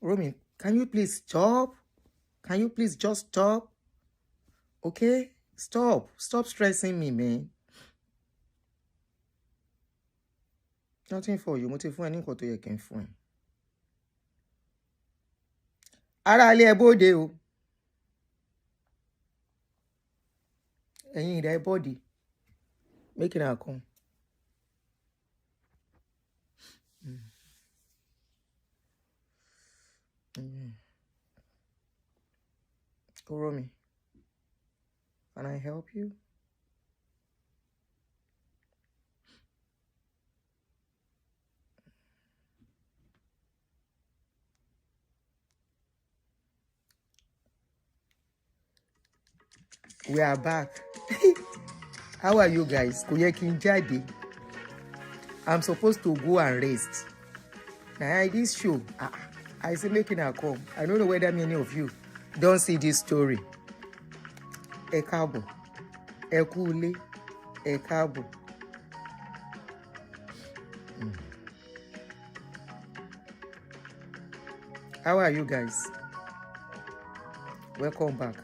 Romy, can you please stop? Can you please just stop? Okay? Stop. Stop stressing me, man. Nothing for you. Mo ti fún ẹ ní nǹkan tó yẹ kí n fún ẹ. Ara ilé ẹ bóde o. Ẹ̀yin ìdá ẹ bọ́ọ̀dì. Making her come. Romy, can I help you? We are back. How are you guys? Kò yẹ kí n jáde. I'm supposed to go and rest. Now this show, I say making her come. I don't know whether many of you don't see this story. Ẹ káàbọ̀, ẹ kú ilé, ẹ káàbọ̀. How are you guys? Welcome back.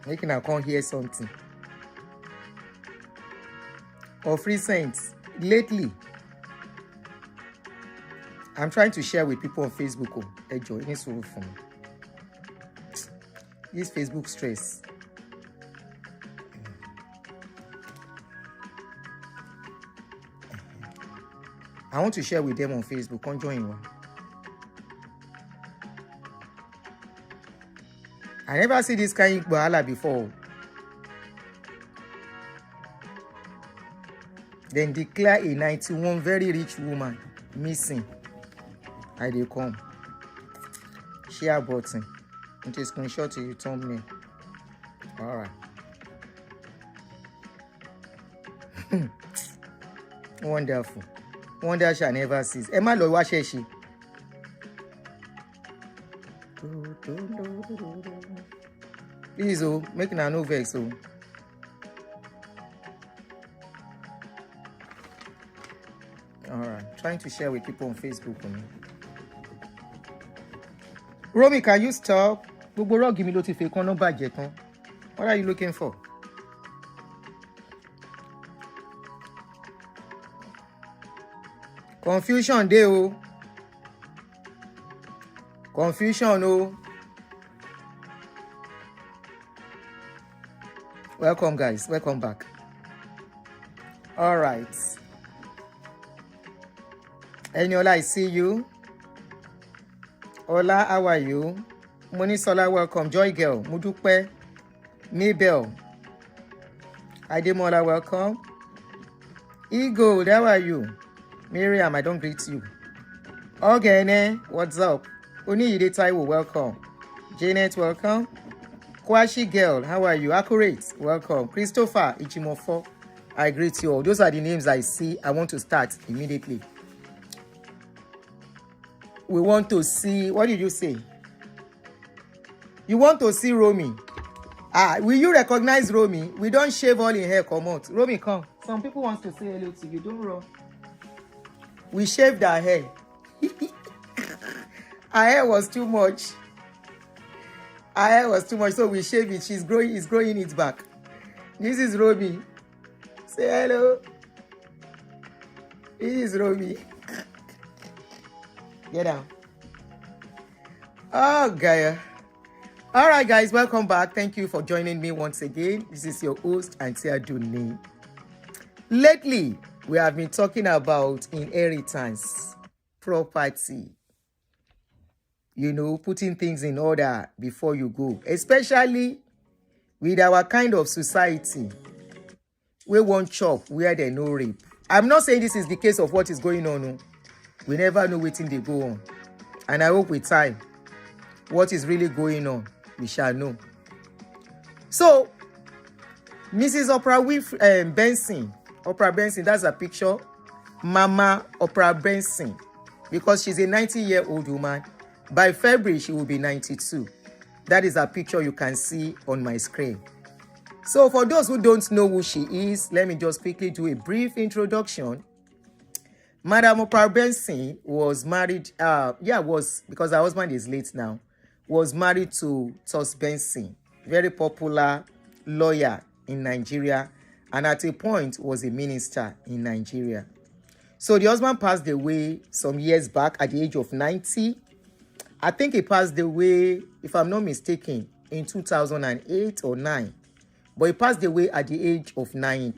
Making her come hear something. Of recent, lately, I'm trying to share with people on Facebook. Enjoy this for me. This Facebook stress. I want to share with them on Facebook. Come join one. I never see this kind of bahala before. Then declare a 91 very rich woman missing. I dey come. Share button. It is screenshot to your thumbnail. Alright. Wonderful. Wonder shall never cease. Emma lo wa she. Please, making a no vex. Alright. Trying to share with people on Facebook. Romy, can you stop? What are you looking for? Confusion day, oh. Confusion, oh. Welcome, guys. Welcome back. All right. Eniola, I see you. Hola, how are you? Monisola, welcome. Joy Girl, Mudupe, Mabel, Ademola, welcome. Ego, how are you? Miriam, I don't greet you. Ogene, what's up? Oniyide Taiwo, welcome. Janet, welcome. Kwashi Girl, how are you? Accurate, welcome. Christopher Ichimofo, I greet you all. Those are the names I see. I want to start immediately. We want to see, what did you say? You want to see Romy? Will you recognize Romy? We don't shave all in hair, come out. Romy, come. Some people want to say hello to you. Don't run. We shaved her hair. Her hair was too much. Her hair was too much, so we shaved it. It's growing it back. This is Romy. Say hello. This is Romy. Get down. Oh, Gaia. All right, guys, welcome back. Thank you for joining me once again. This is your host, Aunty Aduni. Lately, we have been talking about inheritance, property. You know, putting things in order before you go, especially with our kind of society. We won't chop where they no rape. I'm not saying this is the case of what is going on. No. We never know what they go on. And I hope with time, what is really going on, we shall know. So, Mrs. Benson, Opral Benson, that's a picture. Mama Opral Benson, because she's a 90-year-old woman. By February, she will be 92. That is a picture you can see on my screen. So for those who don't know who she is, let me just quickly do a brief introduction. Madam Opral Benson was married, was because her husband is late now, was married to Benson, very popular lawyer in Nigeria, and at a point was a minister in Nigeria. So the husband passed away some years back at the age of 90. I think he passed away, if I'm not mistaken, in 2008 or 9. But he passed away at the age of 90.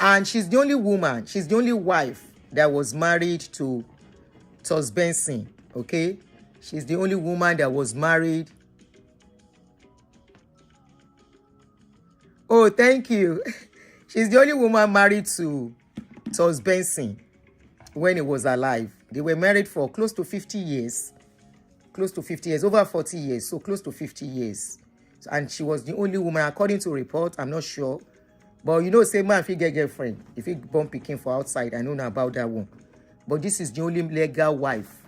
And she's the only woman, she's the only wife that was married to Benson, okay? She's the only woman that was married. Oh, thank you. She's the only woman married to Benson when he was alive. They were married for close to 50 years. Close to 50 years, over 40 years, so close to 50 years. And she was the only woman, according to report, I'm not sure. But you know, say man, if he get girlfriend, if he born picking for outside, I know now about that one. But this is the only legal wife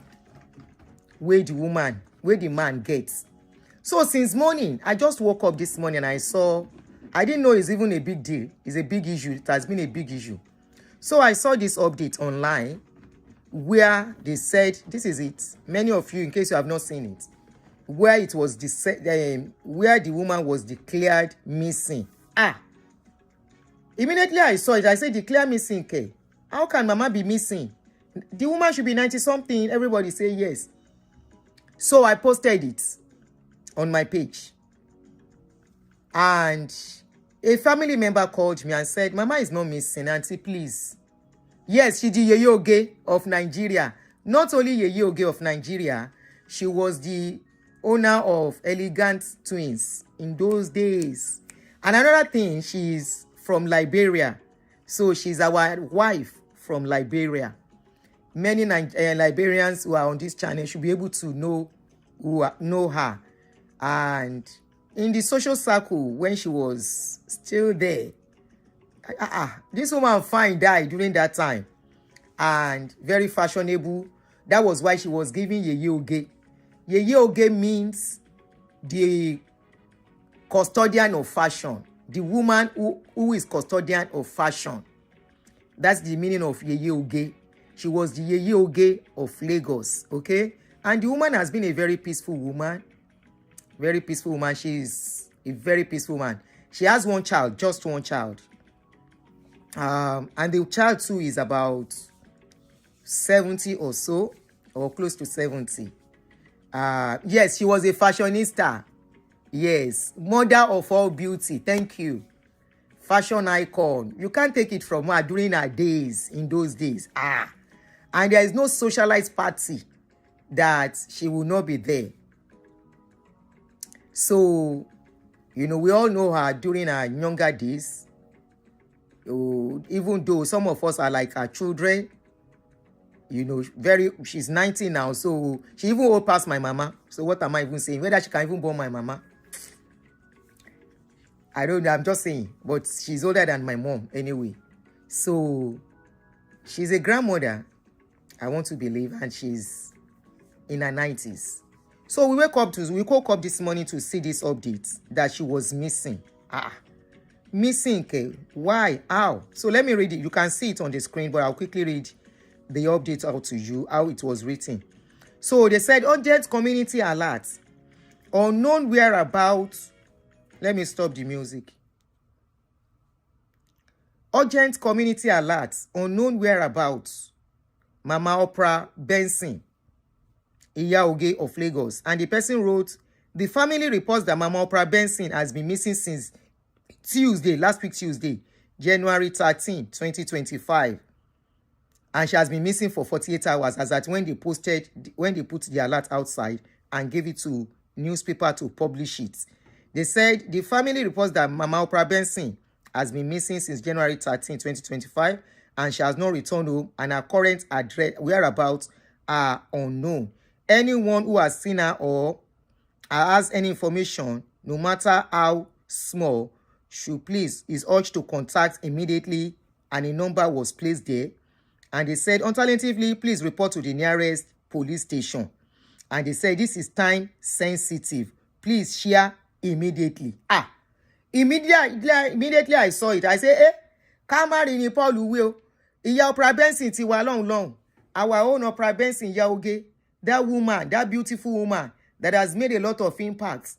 where the man gets. So since morning, I just woke up this morning and I didn't know it's even a big deal. It's a big issue. It has been a big issue. So I saw this update online where they said, this is it. Many of you, in case you have not seen it, where it was where the woman was declared missing. Immediately I saw it, I said, declare missing, okay. How can mama be missing? The woman should be 90 something. Everybody say yes. So I posted it on my page. And a family member called me and said, mama is not missing, auntie, please. Yes, she's the Yeye Oge of Nigeria. Not only Yeye Oge of Nigeria, she was the owner of Elegant Twins in those days. And another thing, she's from Liberia. So she's our wife from Liberia. Many Liberians who are on this channel should be able to know her. And in the social circle, when she was still there, this woman fine died during that time. And very fashionable. That was why she was giving Yeye Oge. Yeye Oge means the custodian of fashion. The woman who is custodian of fashion. That's the meaning of Yeye Oge. She was the Yeye Oge of Lagos, okay? And the woman has been a very peaceful woman. Very peaceful woman. She's a very peaceful woman. She has one child, just one child. And the child too is about 70 or so, or close to 70. Yes, she was a fashionista. Yes, mother of all beauty. Thank you. Fashion icon. You can't take it from her during her days, in those days. And there is no socialized party that she will not be there. So, you know, we all know her during her younger days. Even though some of us are like her children, you know, she's 90 now, so she even old past my mama. So what am I even saying? Whether she can even born my mama, I don't know. I'm just saying, but she's older than my mom anyway. So she's a grandmother, I want to believe, and she's in her 90s. So we woke up this morning to see this update that she was missing. Missing, okay? Why? How? So let me read it. You can see it on the screen, but I'll quickly read the update out to you, how it was written. So they said, urgent community alert. Unknown whereabouts. Let me stop the music. Urgent community alert. Unknown whereabouts. Mama Opral Benson, Iya Oge of Lagos. And the person wrote, the family reports that Mama Opral Benson has been missing since Tuesday, last week Tuesday, January 13, 2025. And she has been missing for 48 hours as at when they put the alert outside and gave it to newspaper to publish it. They said the family reports that Mama Opral Benson has been missing since January 13, 2025, and she has not returned home, and her current address, whereabouts are unknown. Anyone who has seen her or has any information, no matter how small, is urged to contact immediately, and a number was placed there. And they said, alternatively, please report to the nearest police station. And they said, this is time sensitive. Please share immediately. Immediately I saw it. I said, ká má rí ni Paul wí o. Ìyá Opral Benson ti wà long. Our own Opral Benson ìyá oge. That woman, that beautiful woman that has made a lot of impact.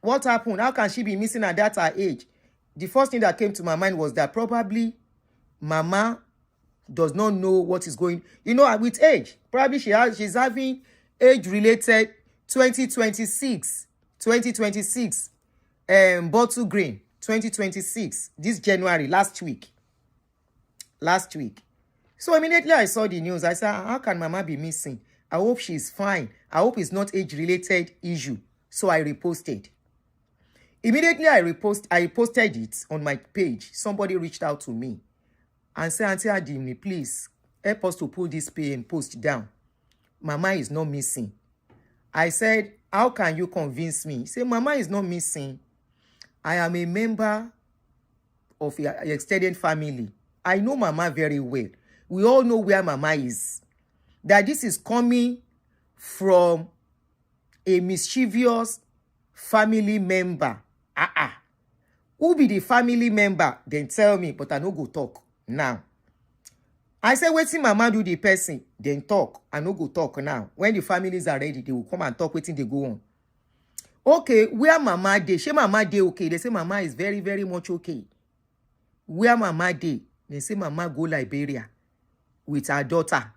What happened? How can she be missing at that her age? The first thing that came to my mind was that probably Mama does not know what is going. You know, with age, probably she's having age-related 2026 bottle grain 2026 this January last week. So immediately I saw the news. I said, how can Mama be missing? I hope she's fine. I hope it's not age-related issue. So I reposted. Immediately I posted it on my page. Somebody reached out to me and said, Aunty Aduni, please help us to pull this post down. Mama is not missing. I said, how can you convince me? Say, Mama is not missing. I am a member of your extended family. I know Mama very well. We all know where Mama is. That this is coming from a mischievous family member. Who be the family member? Then tell me, but I no go talk now. I say, wetin Mama do the person, then talk. I no go talk now. When the families are ready, they will come and talk wetin they go on. Okay, where Mama dey? She Mama dey okay. They say Mama is very, very much okay. Where Mama dey? They say Mama go Liberia with her daughter.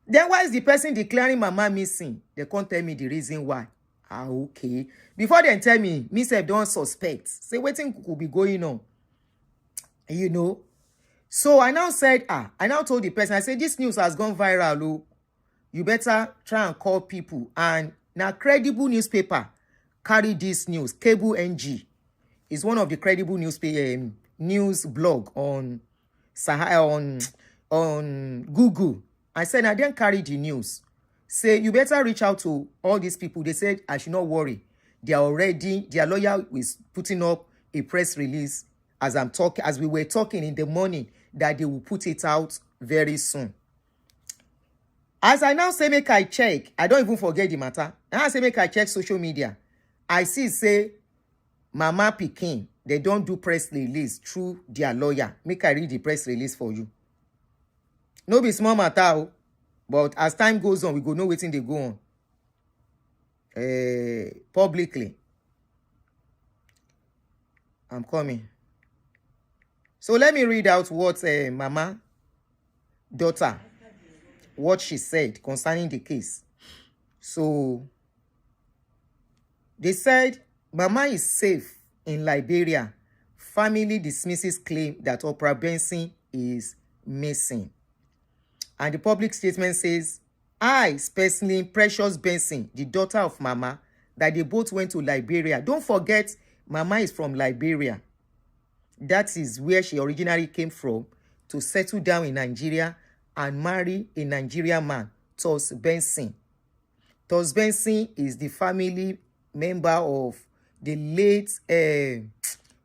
Then why is the person declaring Mama missing? They can't tell me the reason why. Okay. Before they tell me, sef don't suspect. Say wetin could be going on. You know. So I now said, I now told the person, I said, this news has gone viral. Oh. You better try and call people. And now credible newspaper carry this news. Cable NG is one of the credible newspaper news blog on Google. I said, I didn't carry the news. Say, you better reach out to all these people. They said, I should not worry. They are already, their lawyer is putting up a press release as we were talking in the morning, that they will put it out very soon. As I now say, make I check, I don't even forget the matter. Now I say, make I check social media. I see, say, Mama Pikin, they don't do press release through their lawyer. Make I read the press release for you. No be small matter, but as time goes on, we go know wetin dey go on. Publicly. I'm coming. So let me read out what Mama, daughter, what she said concerning the case. So they said, Mama is safe in Liberia. Family dismisses claim that Opral Benson is missing. And the public statement says, I, personally, Precious Benson, the daughter of Mama, that they both went to Liberia. Don't forget, Mama is from Liberia. That is where she originally came from, to settle down in Nigeria and marry a Nigerian man, Tos Benson. Tos Benson is the family member of the late,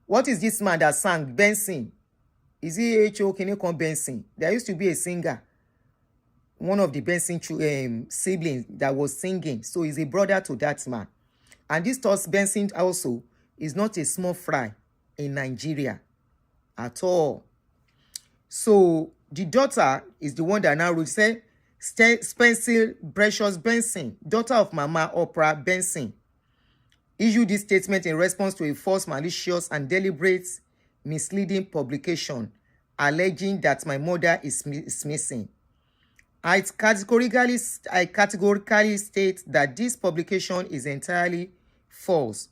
what is this man that sang? Benson. Is he H.O. Kenekon Benson? There used to be a singer, one of the Benson siblings that was singing. So he's a brother to that man. And this Tos Benson also is not a small fry in Nigeria at all. So the daughter is the one that now wrote, say, Spencer Precious Benson, daughter of Mama Opral Benson, issued this statement in response to a false, malicious, and deliberate misleading publication alleging that my mother is missing. I categorically state that this publication is entirely false,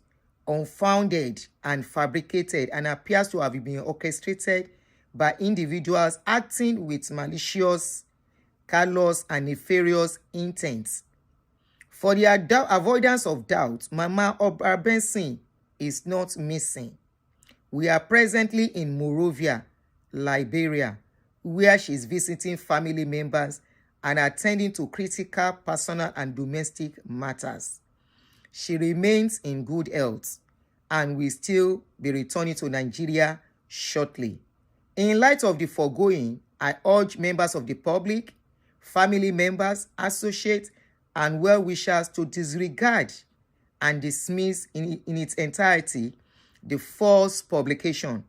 unfounded, and fabricated, and appears to have been orchestrated by individuals acting with malicious, callous, and nefarious intents. For the avoidance of doubt, Mama Opral Benson is not missing. We are presently in Monrovia, Liberia, where she is visiting family members and attending to critical personal and domestic matters. She remains in good health and will still be returning to Nigeria shortly. In light of the foregoing, I urge members of the public, family members, associates, and well-wishers to disregard and dismiss in its entirety the false publication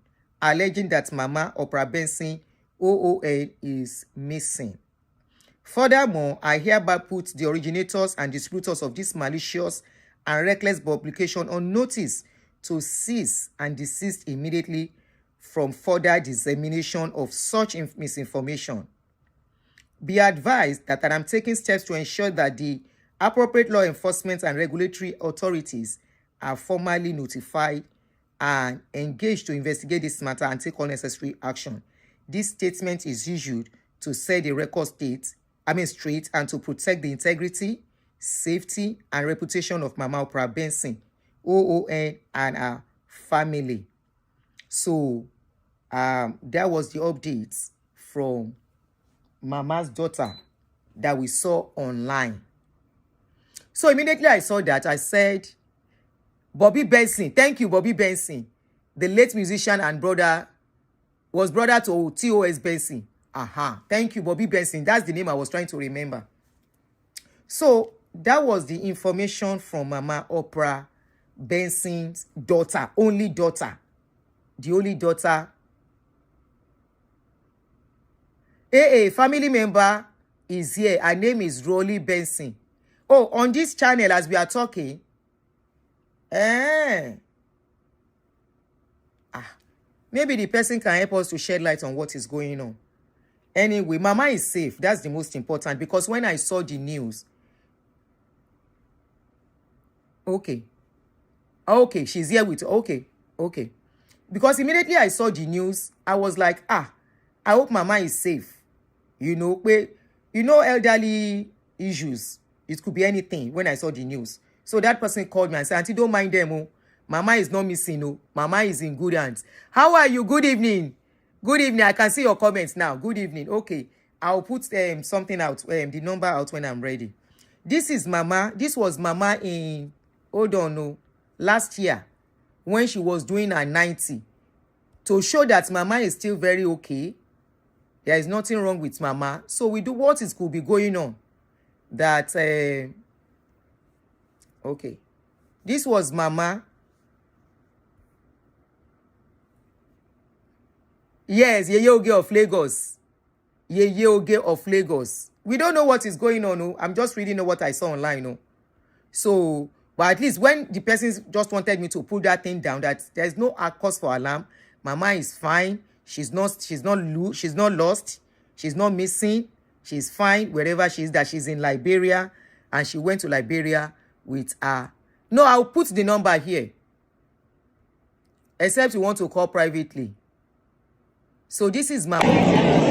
alleging that Mama Opral Benson OON is missing. Furthermore, I hereby put the originators and distributors of this malicious and reckless publication on notice to cease and desist immediately from further dissemination of such misinformation. Be advised that I am taking steps to ensure that the appropriate law enforcement and regulatory authorities are formally notified and engaged to investigate this matter and take all necessary action. This statement is issued to set the record straight and to protect the integrity, safety, and reputation of Mama Opral Benson, OON, and her family. So, that was the updates from Mama's daughter that we saw online. So immediately I saw that, I said, Bobby Benson, thank you, Bobby Benson, the late musician and was brother to T.O.S. Benson. Thank you, Bobby Benson. That's the name I was trying to remember. So that was the information from Mama Opral Benson's daughter, only daughter, the only daughter. A family member is here. Her name is Rolly Benson. Oh, on this channel as we are talking. Maybe the person can help us to shed light on what is going on. Anyway, Mama is safe. That's the most important, because when I saw the news, okay, she's here with, okay, because immediately I saw the news, I was like, I hope Mama is safe. Elderly issues, it could be anything. When I saw the news, so that person called me and said, Aunty, don't mind them. Oh, Mama is not missing. Oh, Mama is in good hands. How are you? Good evening. Good evening. I can see your comments now. Good evening. Okay, I'll put something out, the number out when I'm ready. This is Mama. This was Mama in, last year when she was doing her 90. To show that Mama is still very okay. There is nothing wrong with Mama. So we do what is could be going on. That, okay. This was Mama. Yes, Yeye Oge of Lagos. Yeye Oge of Lagos. We don't know what is going on. No? I'm just reading what I saw online. No? So, but at least when the person just wanted me to pull that thing down, that there's no cause for alarm. Mama is fine. She's not lost. She's not missing. She's fine wherever she is. That she's in Liberia, and she went to Liberia with her. No, I'll put the number here. Except you want to call privately. So this is Mama.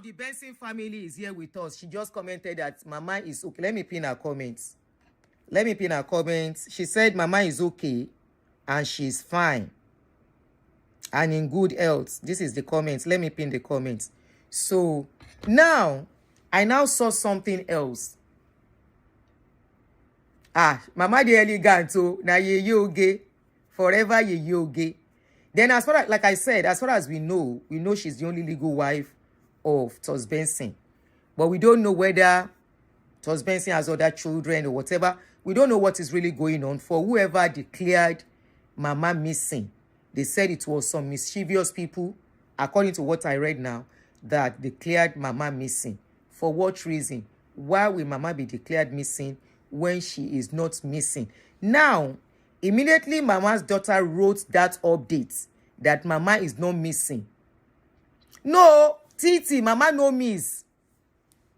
The Benson family is here with us. She just commented that Mama is okay. Let me pin her comments. She said Mama is okay and she's fine and in good health. This is the comments. Let me pin the comments. So now I now saw something else. Mama the elegant, so na Yeye Oge, forever Yeye Oge. Then as far as, like I said, as far as we know she's the only legal wife of Tos Benson. But we don't know whether Tos Benson has other children or whatever. We don't know what is really going on. For whoever declared Mama missing, they said it was some mischievous people, according to what I read now, that declared Mama missing. For what reason? Why will Mama be declared missing when she is not missing? Now, immediately Mama's daughter wrote that update that Mama is not missing. No, Titi, Mama no miss.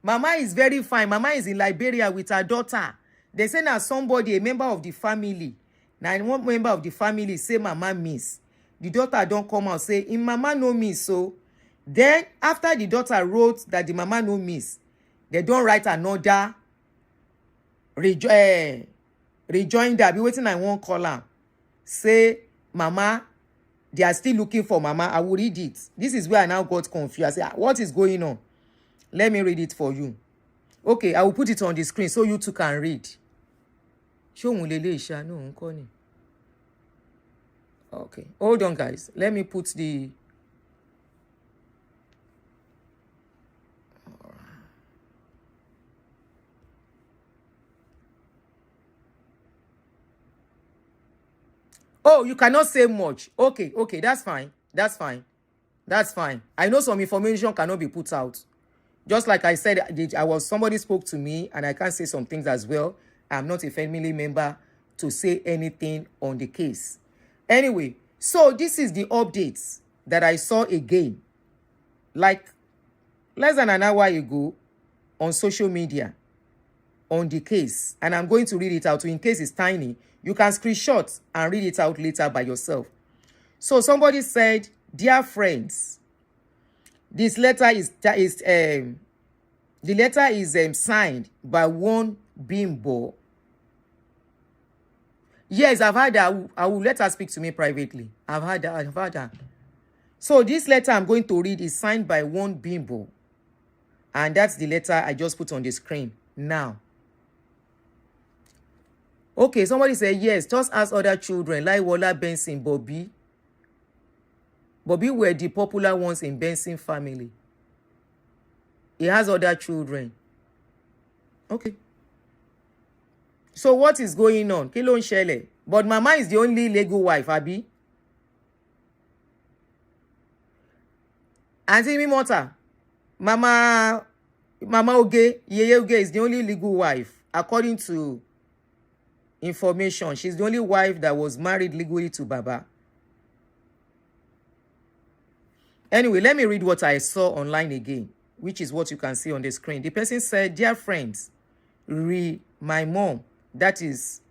Mama is very fine. Mama is in Liberia with her daughter. They say now somebody, a member of the family. Now one member of the family say Mama miss. The daughter don't come out say, in Mama no miss. So then after the daughter wrote that the Mama no miss, they don't write another rejoinder. Be waiting, I won't call her. Say, Mama, they are still looking for Mama. I will read it. This is where I now got confused. I say, what is going on? Let me read it for you. Okay, I will put it on the screen so you two can read. Show me lele isha no unkoni. Okay, hold on, guys. Let me put the. Oh, you cannot say much. Okay, okay, that's fine. That's fine. That's fine. I know some information cannot be put out. Just like I said, somebody spoke to me, and I can't say some things as well. I'm not a family member to say anything on the case. Anyway, so this is the updates that I saw again, like less than an hour ago on social media on the case. And I'm going to read it out. So in case it's tiny, you can screenshot and read it out later by yourself. So somebody said, dear friends, this letter is the letter is signed by one bimbo. Yes, I've heard that. I will let her speak to me privately. I've heard that. So this letter I'm going to read is signed by one bimbo. And that's the letter I just put on the screen now. Okay, somebody said, yes, just as other children like Walla, Benson, Bobby. Bobby were the popular ones in Benson family. He has other children. Okay. So what is going on? Kí ló ń ṣẹlẹ̀? But Mama is the only legal wife, Abi. Aunty Mimota, Mama Oge, Yeye Oge is the only legal wife. According to information, she's the only wife that was married legally to Baba. Anyway, let me read what I saw online again, which is what you can see on the screen. The person said, dear friends, my mom, that is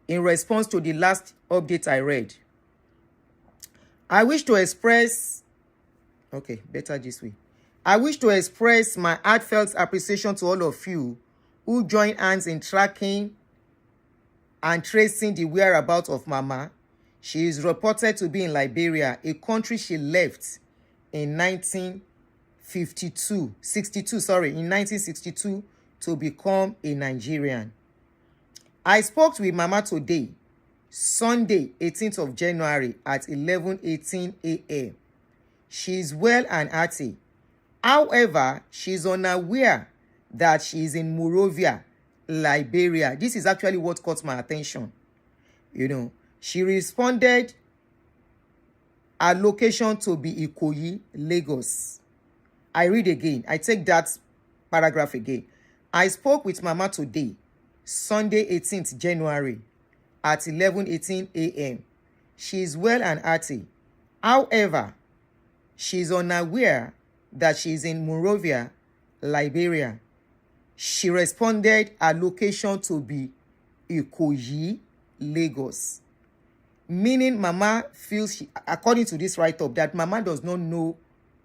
in response to the last update I read. I wish to express, okay, better this way. I wish to express my heartfelt appreciation to all of you who join hands in tracking and tracing the whereabouts of Mama. She is reported to be in Liberia, a country she left in 1962 to become a Nigerian. I spoke with Mama today, Sunday, 18th of January at 11:18 a.m. She is well and hearty. However, she is unaware that she is in Monrovia, Liberia. This is actually what caught my attention. You know, she responded her location to be Ikoyi, Lagos. I read again. I take that paragraph again. I spoke with Mama today, Sunday, 18th January at 11:18 a.m. She is well and hearty. However, she is unaware that she is in Monrovia, Liberia. She responded her location to be Ikoyi, Lagos. Meaning Mama feels, according to this write-up, that Mama does not know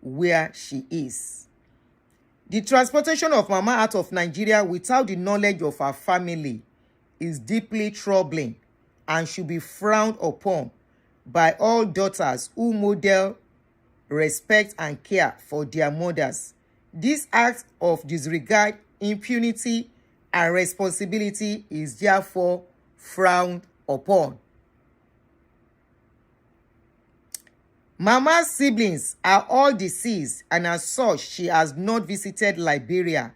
where she is. The transportation of Mama out of Nigeria without the knowledge of her family is deeply troubling and should be frowned upon by all daughters who model respect and care for their mothers. This act of disregard, impunity, and responsibility is therefore frowned upon. Mama's siblings are all deceased, and as such, she has not visited Liberia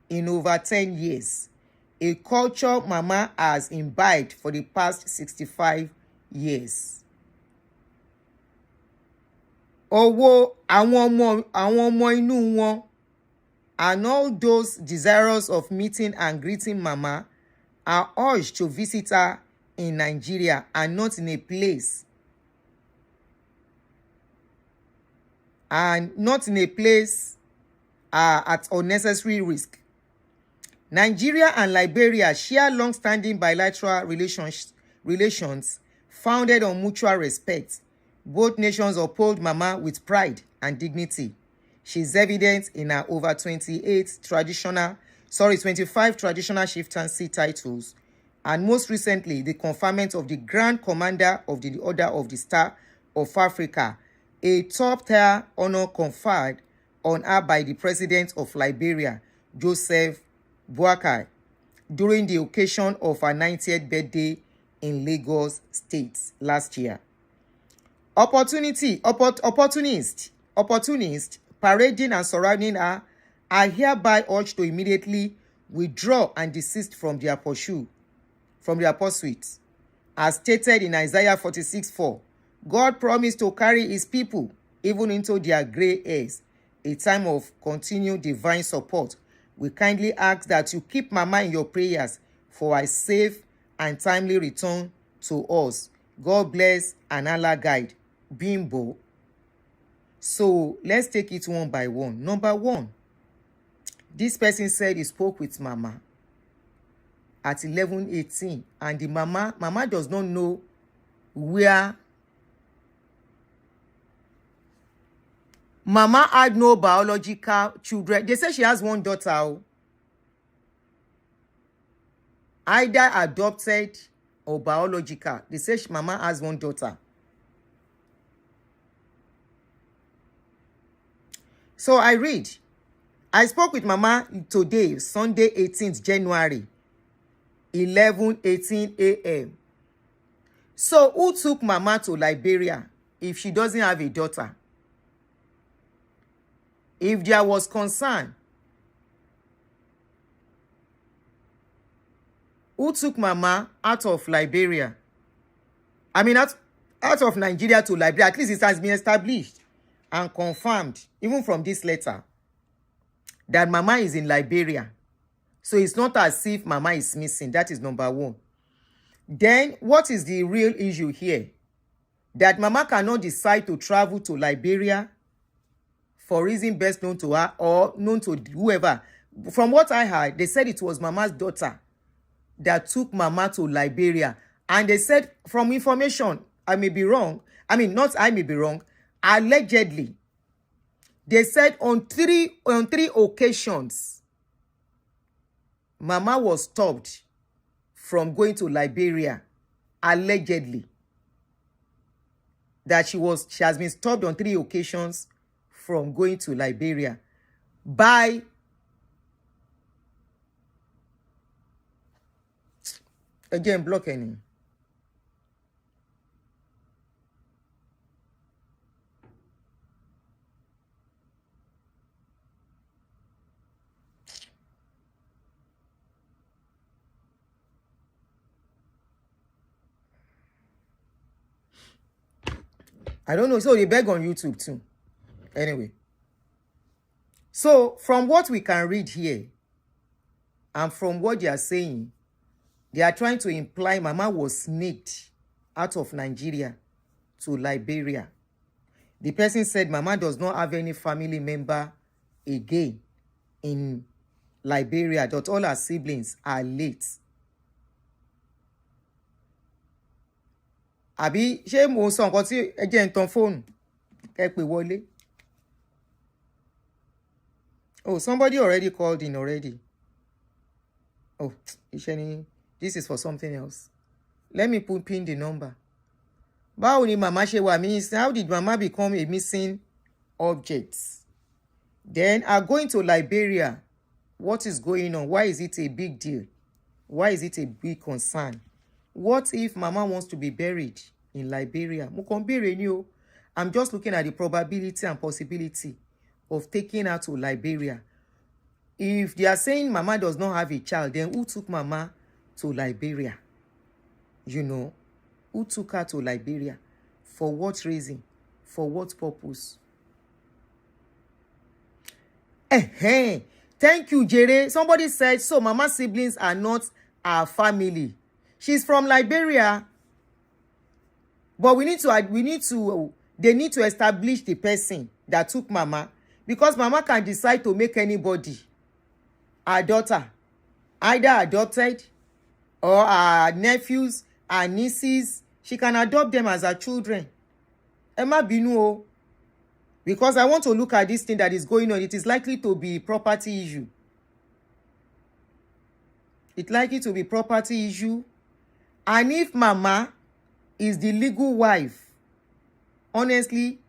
in over 10 years, a culture Mama has imbibed for the past 65 years. Owó àwọn ọmọ inú wọn and all those desirous of meeting and greeting Mama are urged to visit her in Nigeria and not in a place at unnecessary risk. Nigeria and Liberia share long-standing bilateral relations founded on mutual respect. Both nations uphold Mama with pride and dignity. She is evident in her over 25 traditional chieftaincy titles, and most recently, the conferment of the Grand Commander of the Order of the Star of Africa, a top-tier honor conferred on her by the President of Liberia, Joseph Buakai during the occasion of her 90th birthday in Lagos State last year. Opportunists parading and surrounding her are hereby urged to immediately withdraw and desist from their pursuit. As stated in Isaiah 46:4, God promised to carry his people even into their gray hairs, a time of continued divine support. We kindly ask that you keep Mama in your prayers for a safe and timely return to us. God bless and Allah guide. Bimbo. So let's take it one by one. Number one, this person said he spoke with Mama at 11:18, and the mama does not know where. Mama had no biological children. They say she has one daughter, either adopted or biological. They say Mama has one daughter. So I read, I spoke with Mama today, Sunday 18th January, 11:18 a.m. So who took Mama to Liberia if she doesn't have a daughter? If there was concern, who took Mama out of Liberia? I mean, out of Nigeria to Liberia. At least it has been established and confirmed, even from this letter, that Mama is in Liberia. So it's not as if Mama is missing. That is number one. Then, what is the real issue here? That Mama cannot decide to travel to Liberia for reason best known to her or known to whoever. From what I heard, they said it was Mama's daughter that took Mama to Liberia. And they said, from information, I may be wrong. I mean, not I may be wrong. Allegedly, they said on three occasions, Mama was stopped from going to Liberia. Allegedly, that she has been stopped on 3 occasions from going to Liberia by again blocking. I don't know. So they beg on YouTube too. Anyway. So from what we can read here, and from what they are saying, they are trying to imply Mama was sneaked out of Nigeria to Liberia. The person said Mama does not have any family member again in Liberia, that all her siblings are late. Àbí ṣé mo sọ nǹkan tí ẹ jẹ́ ń tan fóònù kẹ́ pè wọlé. Oh, somebody already called in already. Oh, this is for something else. Let me pin the number. Báwo ni Mama ṣe wà mí? How did Mama become a missing object? Then going to Liberia. What is going on? Why is it a big deal? Why is it a big concern? What if Mama wants to be buried in Liberia? Mo kàn béèrè ni o. I'm just looking at the probability and possibility of taking her to Liberia. If they are saying Mama does not have a child, then who took Mama to Liberia? You know, who took her to Liberia? For what reason? For what purpose? Thank you, Jere. Somebody said, so Mama's siblings are not our family. She's from Liberia. But they need to establish the person that took Mama, because Mama can decide to make anybody her daughter, either adopted or her nephews, her nieces. She can adopt them as her children. Emma binu o. Because I want to look at this thing that is going on. It is likely to be property issue. It's likely to be property issue. And if Mama is the legal wife, honestly,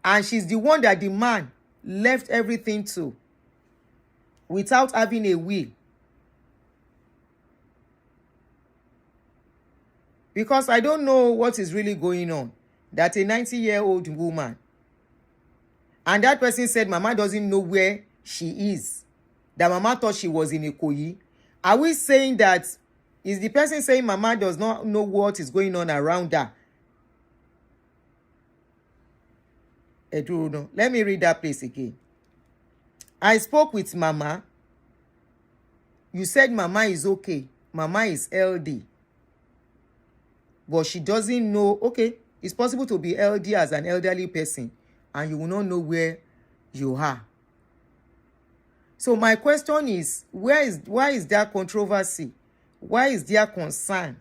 and she's the one that the man left everything to, without having a will. Because I don't know what is really going on. That a 90-year-old woman, and that person said mama doesn't know where she is. That mama thought she was in Ikoyi. Are we saying that, is the person saying mama does not know what is going on around her? Eduro, let me read that place again. I spoke with mama. You said mama is okay. Mama is LD. But she doesn't know. Okay, it's possible to be LD as an elderly person, and you will not know where you are. So my question is, why is there controversy? Why is there concern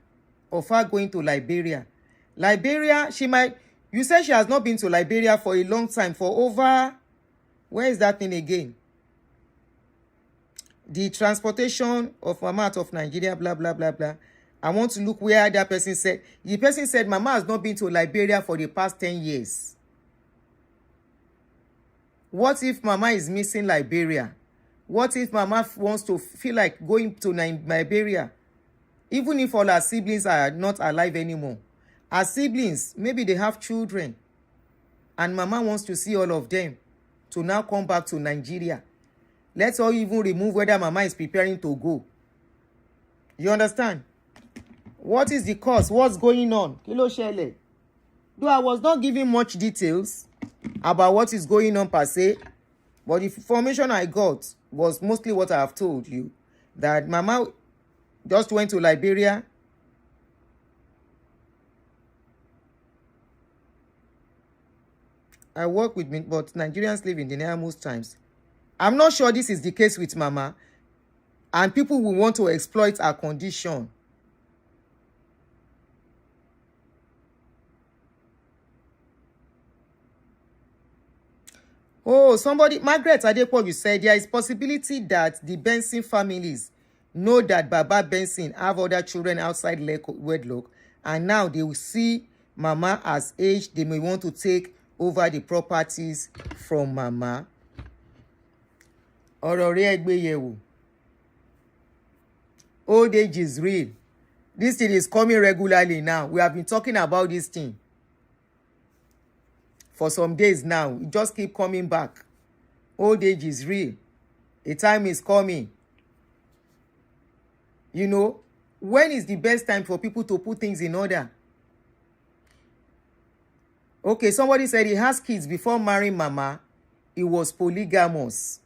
of her going to Liberia? Liberia, you said she has not been to Liberia for a long time, for over, where is that thing again? The transportation of mama out of Nigeria, blah, blah, blah, blah. I want to look where that person said. The person said mama has not been to Liberia for the past 10 years. What if mama is missing Liberia? What if mama wants to feel like going to Liberia? Even if all her siblings are not alive anymore. Her siblings, maybe they have children. And mama wants to see all of them to now come back to Nigeria. Let's all even remove whether mama is preparing to go. You understand? What is the cause? What's going on? Kilo shele. Though I was not giving much details about what is going on per se, but the information I got was mostly what I have told you. That mama just went to Liberia. I work with, but Nigerians live in denial most times. I'm not sure this is the case with mama. And people will want to exploit her condition. Oh, somebody, Margaret Adepo, you said there is possibility that the Benson families know that Baba Benson have other children outside wedlock, and now they will see mama as aged. They may want to take over the properties from mama. Old age is real. This thing is coming regularly now. We have been talking about this thing for some days now. It just keep coming back. Old age is real. A time is coming. You know, when is the best time for people to put things in order? Okay, somebody said he has kids before marrying mama. He was polygamous.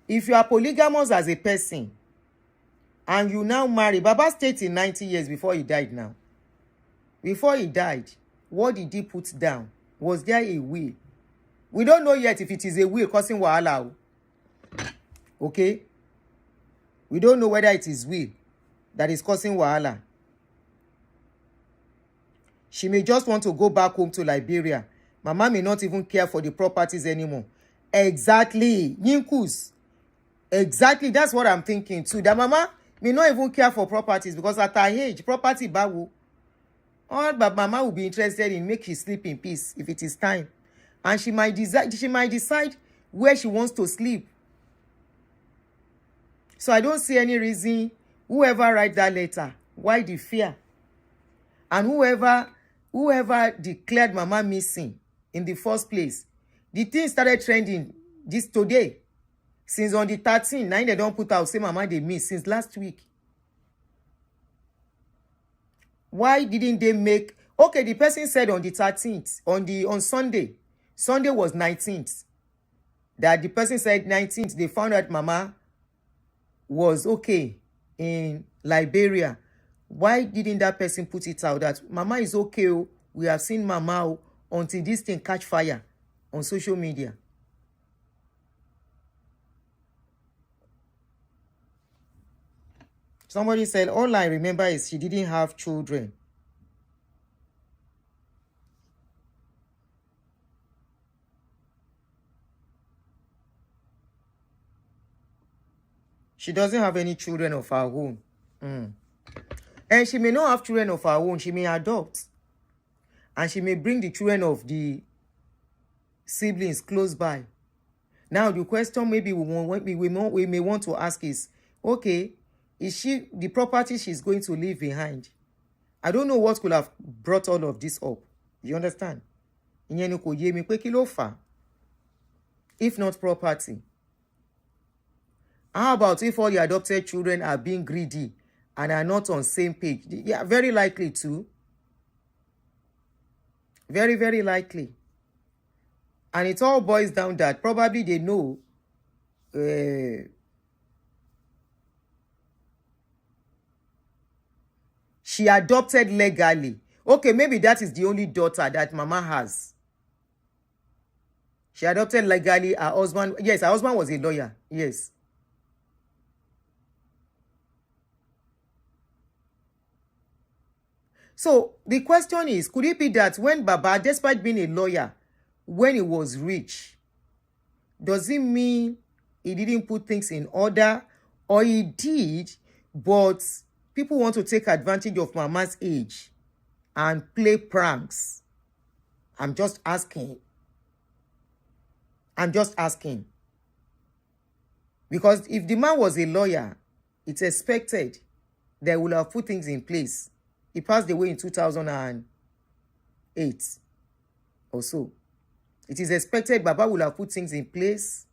If you are polygamous as a person and you now marry, Baba stayed in 90 years before he died now. Before he died, what did he put down? Was there a will? We don't know yet if it is a will causing wahala. Okay? We don't know whether it is will that is causing wahala. She may just want to go back home to Liberia. Mama may not even care for the properties anymore. Exactly. Yinkus. Exactly. That's what I'm thinking too. That mama may not even care for properties because at her age, property bawu. All but mama will be interested in make she sleep in peace if it is time. And she might decide where she wants to sleep. So I don't see any reason whoever write that letter, why the fear? And whoever declared mama missing in the first place, the thing started trending this today. Since on the 13th, now they don't put out say mama they miss since last week. Why didn't they make? Okay, the person said on the 13th, on Sunday. Sunday was 19th. That the person said 19th, they found out mama was okay in Liberia. Why didn't that person put it out that mama is okay? We have seen mama until this thing catch fire on social media. Somebody said, all I remember is she didn't have children. She doesn't have any children of her own. And she may not have children of her own. She may adopt. And she may bring the children of the siblings close by. Now, the question maybe we may want to ask is, okay, is she the property she's going to leave behind? I don't know what could have brought all of this up. You understand? Ìyẹn ni kò yé mi pé kí ló fà á, if not property. How about if all the adopted children are being greedy and are not on same page? Yeah, very likely too. Very, very likely. And it all boils down that probably they know she adopted legally. Okay, maybe that is the only daughter that mama has. She adopted legally. Her husband, yes, her husband was a lawyer. Yes. So the question is, could it be that when Baba, despite being a lawyer, when he was rich, does it mean he didn't put things in order? Or he did, but people want to take advantage of mama's age and play pranks? I'm just asking. Because if the man was a lawyer, it's expected they will have put things in place. He passed away in 2008 or so. It is expected Baba will have put things in place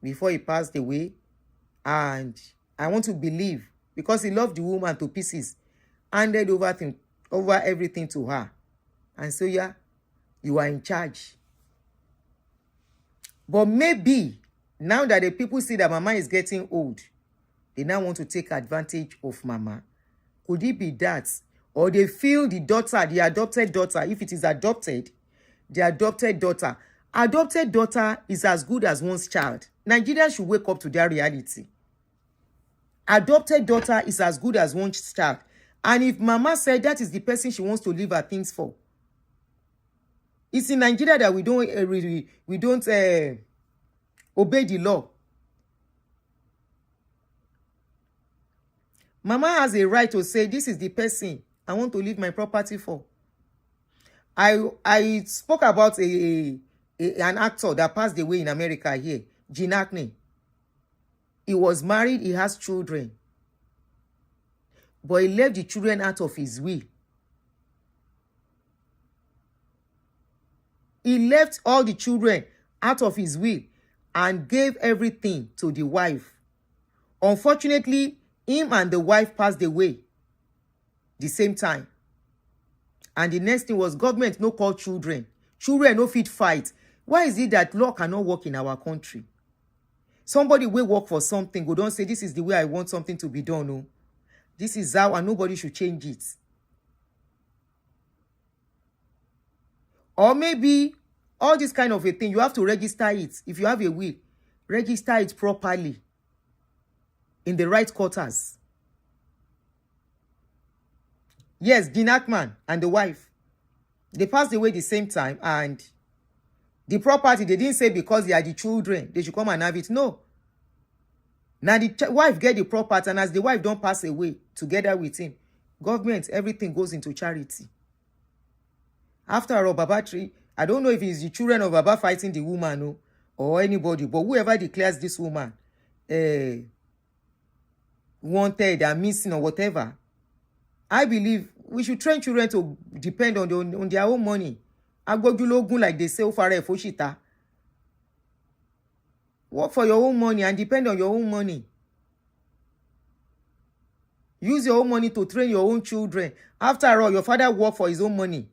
before he passed away. And I want to believe, because he loved the woman to pieces, handed over everything to her. And so, yeah, you are in charge. But maybe, now that the people see that mama is getting old, they now want to take advantage of mama. Could it be that? Or they feel the daughter, the adopted daughter, if it is adopted, the adopted daughter is as good as one's child. Nigerians should wake up to their reality. Adopted daughter is as good as one's child. And if mama said that is the person she wants to leave her things for, it's in Nigeria that we don't obey the law. Mama has a right to say, this is the person I want to leave my property for. I spoke about an actor that passed away in America here, Gene Hackney. He was married, he has children. But he left the children out of his will. He left all the children out of his will and gave everything to the wife. Unfortunately, him and the wife passed away the same time. And the next thing was government no call children. Children no fit fight. Why is it that law cannot work in our country? Somebody will work for something. Go don't say, this is the way I want something to be done. No. This is how, and nobody should change it. Or maybe all this kind of a thing, you have to register it. If you have a will, register it properly in the right quarters. Yes, Gene Hackman and the wife, they passed away the same time, and the property, they didn't say because they are the children, they should come and have it. No. Now the wife get the property, and as the wife don't pass away together with him, government, everything goes into charity. After all, Baba Tree, I don't know if it's the children of Baba fighting the woman, no, or anybody, but whoever declares this woman wanted and missing or whatever, I believe we should train children to depend on their own money. Agbojulogun, like they say, Ofare Foshita. Work for your own money and depend on your own money. Use your own money to train your own children. After all, your father worked for his own money.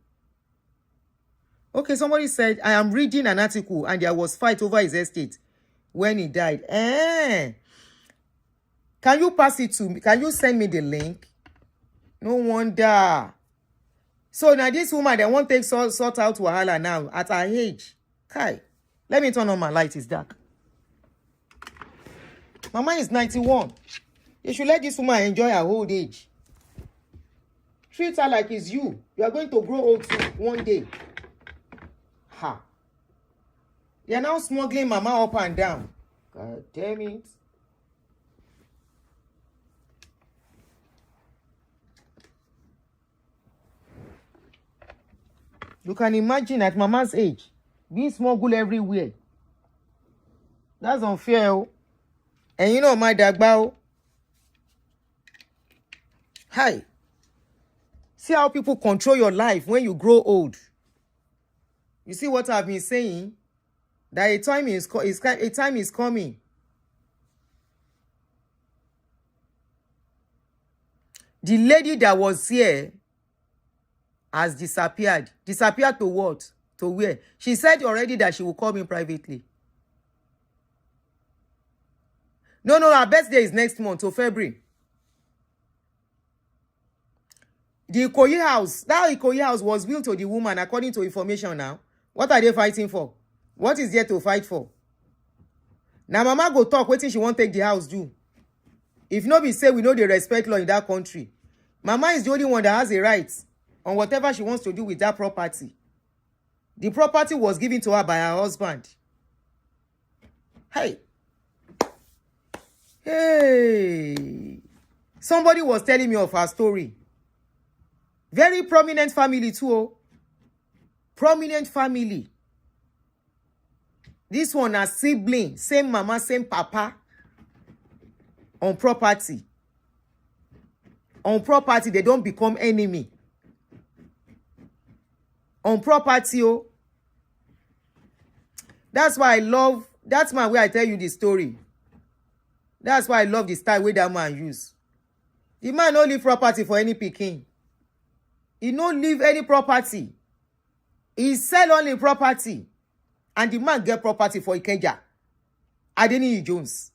Okay, somebody said, I am reading an article and there was fight over his estate when he died. Can you pass it to me? Can you send me the link? No wonder. So now this woman, they won't take sort out wahala now at her age. Kai, let me turn on my light. It's dark. Mama is 91. You should let this woman enjoy her old age. Treat her like it's you. You are going to grow old too one day. Ha. They are now smuggling Mama up and down. God damn it. You can imagine at Mama's age, being smuggled everywhere. That's unfair. Oh. And you know my dagba. Hi. See how people control your life when you grow old. You see what I've been saying? That a time is coming. The lady that was here has disappeared. Disappeared to what? To where? She said already that she will call me privately. No, her birthday is next month, so February. The Ikoyi house, that Ikoyi house was built to the woman according to information now. What are they fighting for? What is there to fight for? Now mama go talk wetin she won't take the house do. If no be say we know the respect law in that country, mama is the only one that has a right on whatever she wants to do with that property. The property was given to her by her husband. Hey. Somebody was telling me of her story. Very prominent family too. Oh. Prominent family. This one has sibling, same mama, same papa. On property. On property, they don't become enemy. On property, oh. That's why I love, that's my way I tell you the story. That's why I love the style way that man use. The man don't leave property for any picking. He don't leave any property. He sell only property. And the man get property for Ikeja, Aduni Jones,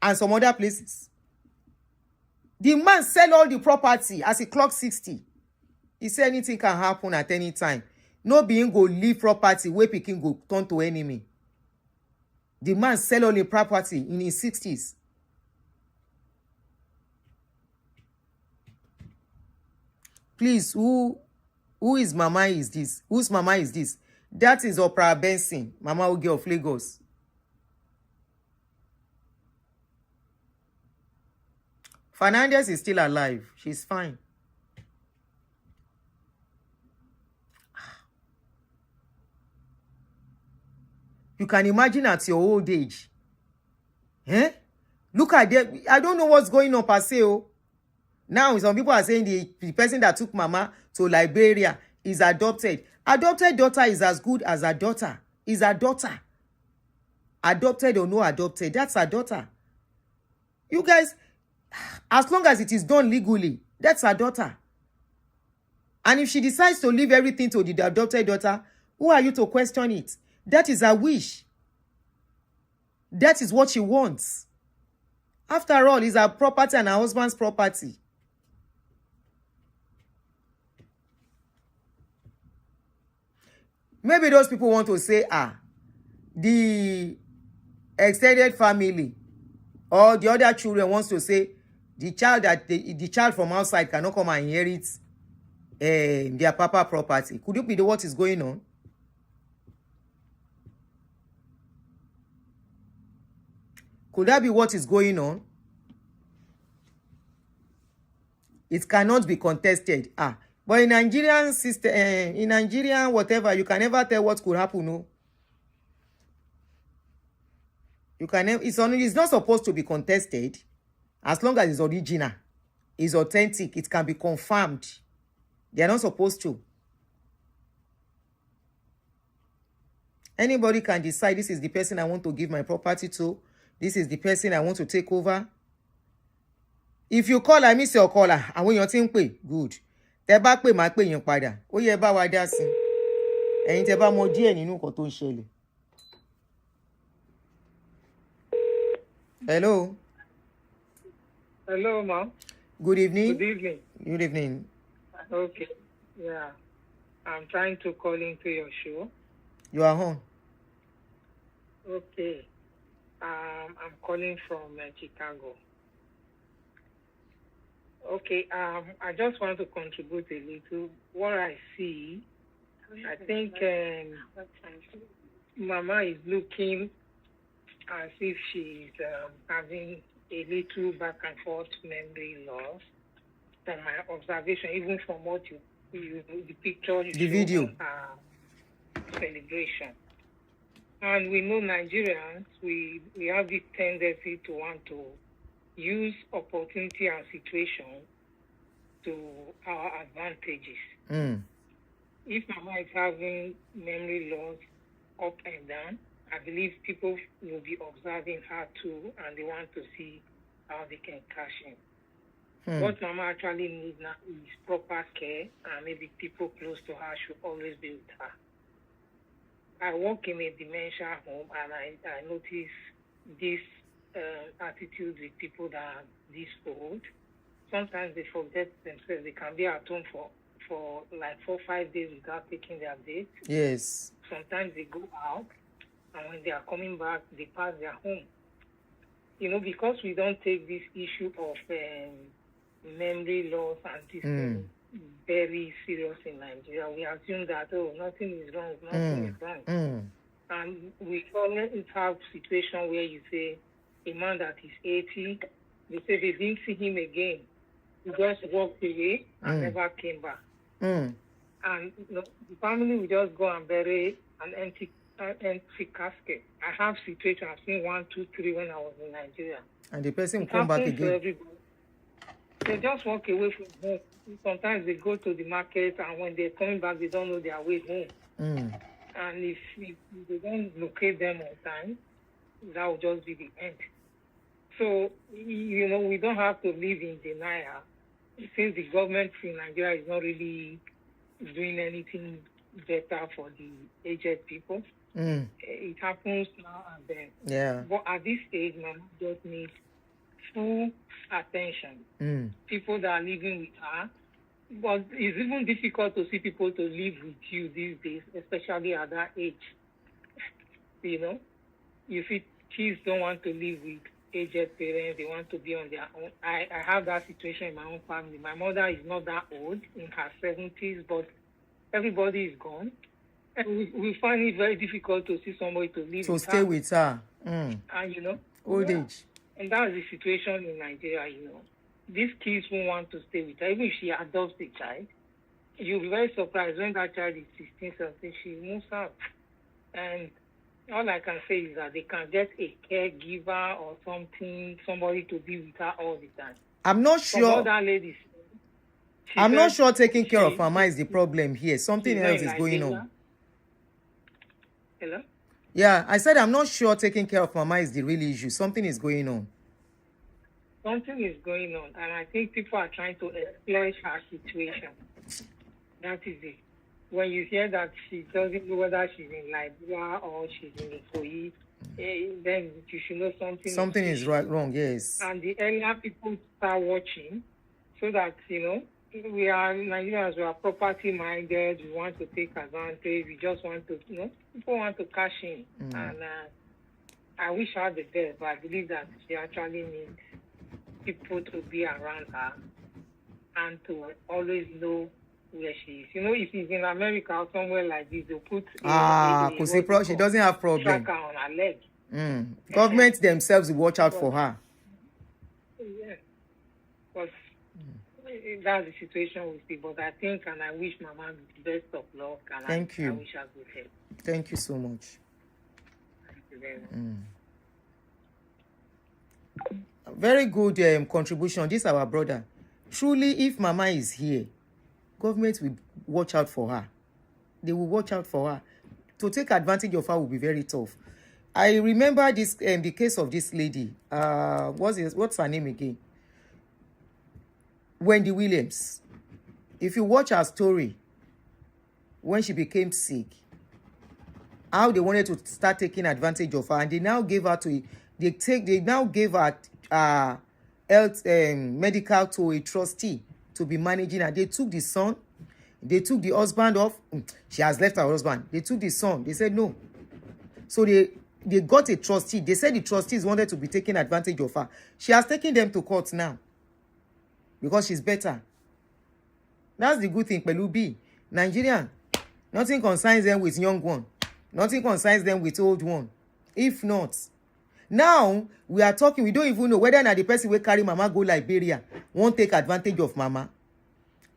and some other places. The man sell all the property as he clock 60. He said anything can happen at any time. No being go leave property where Pikin go turn to enemy. The man sell all the property in his 60s. Please, who is mama is this? Whose mama is this? That is Opral Benson, Mama Oge of Lagos. Fernandez is still alive. She's fine. You can imagine at your old age. Eh? Look at them. I don't know what's going on per se. Oh. Now, some people are saying the person that took mama to Liberia is adopted. Adopted daughter is as good as a daughter. Is a daughter. Adopted or no adopted, that's a daughter. You guys, as long as it is done legally, that's her daughter. And if she decides to leave everything to the adopted daughter, who are you to question it? That is her wish. That is what she wants. After all, it's her property and her husband's property. Maybe those people want to say, the extended family or the other children wants to say the child from outside cannot come and inherit their papa property. Could it be what is going on? Could that be what is going on? It cannot be contested. But in Nigerian system, in Nigerian whatever, you can never tell what could happen. No, you can never. It's not supposed to be contested, as long as it's original, it's authentic, it can be confirmed. They are not supposed to. Anybody can decide this is the person I want to give my property to. This is the person I want to take over. If you call, I miss your caller. And when you're thinking, good. Tẹ́ bá pè máa pè yín padà. Ó yẹ bá wa dá sí. Ẹ̀yin tẹ́ bá mọ díẹ̀ nínú nǹkan tó ń ṣẹlẹ̀. Hello. Hello, ma'am. Good evening. Good evening. Good evening. Okay. Yeah. I'm trying to call into your show. You are on. Okay. I'm calling from Chicago. Okay, I just want to contribute a little. What I see, I think Mama is looking as if she's having a little back and forth memory loss from my observation, even from what you the picture you the video celebration. And we know Nigerians, we have this tendency to want to use opportunity and situation to our advantages. If Mama is having memory loss up and down, I believe people will be observing her too, and they want to see how they can cash in. What Mama actually needs now is proper care, and maybe people close to her should always be with her. I work in a dementia home, and I notice this attitude with people that are this old. Sometimes they forget themselves. They can be at home for like 4 or 5 days without taking their dates. Yes. Sometimes they go out, and when they are coming back, they pass their home. You know, because we don't take this issue of memory loss and this very serious in Nigeria, we assume that, nothing is wrong, nothing is wrong. And we always have situation where you say, a man that is 80, they say they didn't see him again. He just walked away and never came back. And the family will just go and bury an empty casket. I have situations, I've seen 1, 2, 3 when I was in Nigeria. And the person will come back again. They just walk away from home. Sometimes they go to the market, and when they're coming back, they don't know their way home. And if they don't locate them on time, that will just be the end. So, you know, we don't have to live in denial. Since the government in Nigeria is not really doing anything better for the aged people, it happens now and then. Yeah. But at this stage, Mama just needs full attention. People that are living with her. But it's even difficult to see people to live with you these days, especially at that age. You know, you see kids don't want to live with aged parents. They want to be on their own. I have that situation in my own family. My mother is not that old, in her 70s, but everybody is gone. And we find it very difficult to see somebody to live with her. To stay with her. And, you know. Old age. And that's the situation in Nigeria, you know. These kids won't want to stay with her. Even if she adopts a child, you'll be very surprised when that child is 16, 17, she moves out. And all I can say is that they can get a caregiver or something, somebody to be with her all the time. I'm not sure. Ladies, I'm not sure taking care of Mama is the problem here. Something else is going on. Hello? Yeah, I said I'm not sure taking care of Mama is the real issue. Something is going on. Something is going on, and I think people are trying to exploit her situation. That is it. When you hear that she doesn't know whether she's in Liberia or she's in Ikoyi, then you should know something is wrong, yes. And the earlier people start watching, so that, you know, we are Nigerians, we are property minded, we want to take advantage, we just want to, you know, people want to cash in. And I wish her the best, but I believe that she actually needs people to be around her and to always know where she is. You know, if she's in America or somewhere like this, they'll put she doesn't have problem. Tracker on her leg. Government themselves will watch out for her. Yeah. But that's the situation we see. But I think, and I wish Mama the best of luck. And Thank you. I wish her good health. Thank you so much. Thank you very much. Very good contribution. This is our brother. Truly, if Mama is here, government will watch out for her. They will watch out for her. To take advantage of her will be very tough. I remember this the case of this lady. What's her name again? Wendy Williams. If you watch her story, when she became sick, how they wanted to start taking advantage of her, and they now gave her to they now gave her health medical to a trustee to be managing her. They took the son, they took the husband off. She has left her husband. They took the son. They said no. So they got a trustee. They said the trustees wanted to be taking advantage of her. She has taken them to court now because she's better. That's the good thing. Pelubi, Nigerian, nothing concerns them with young one. Nothing concerns them with old one. If not, now we are talking, we don't even know whether the person will carry Mama go Liberia won't take advantage of Mama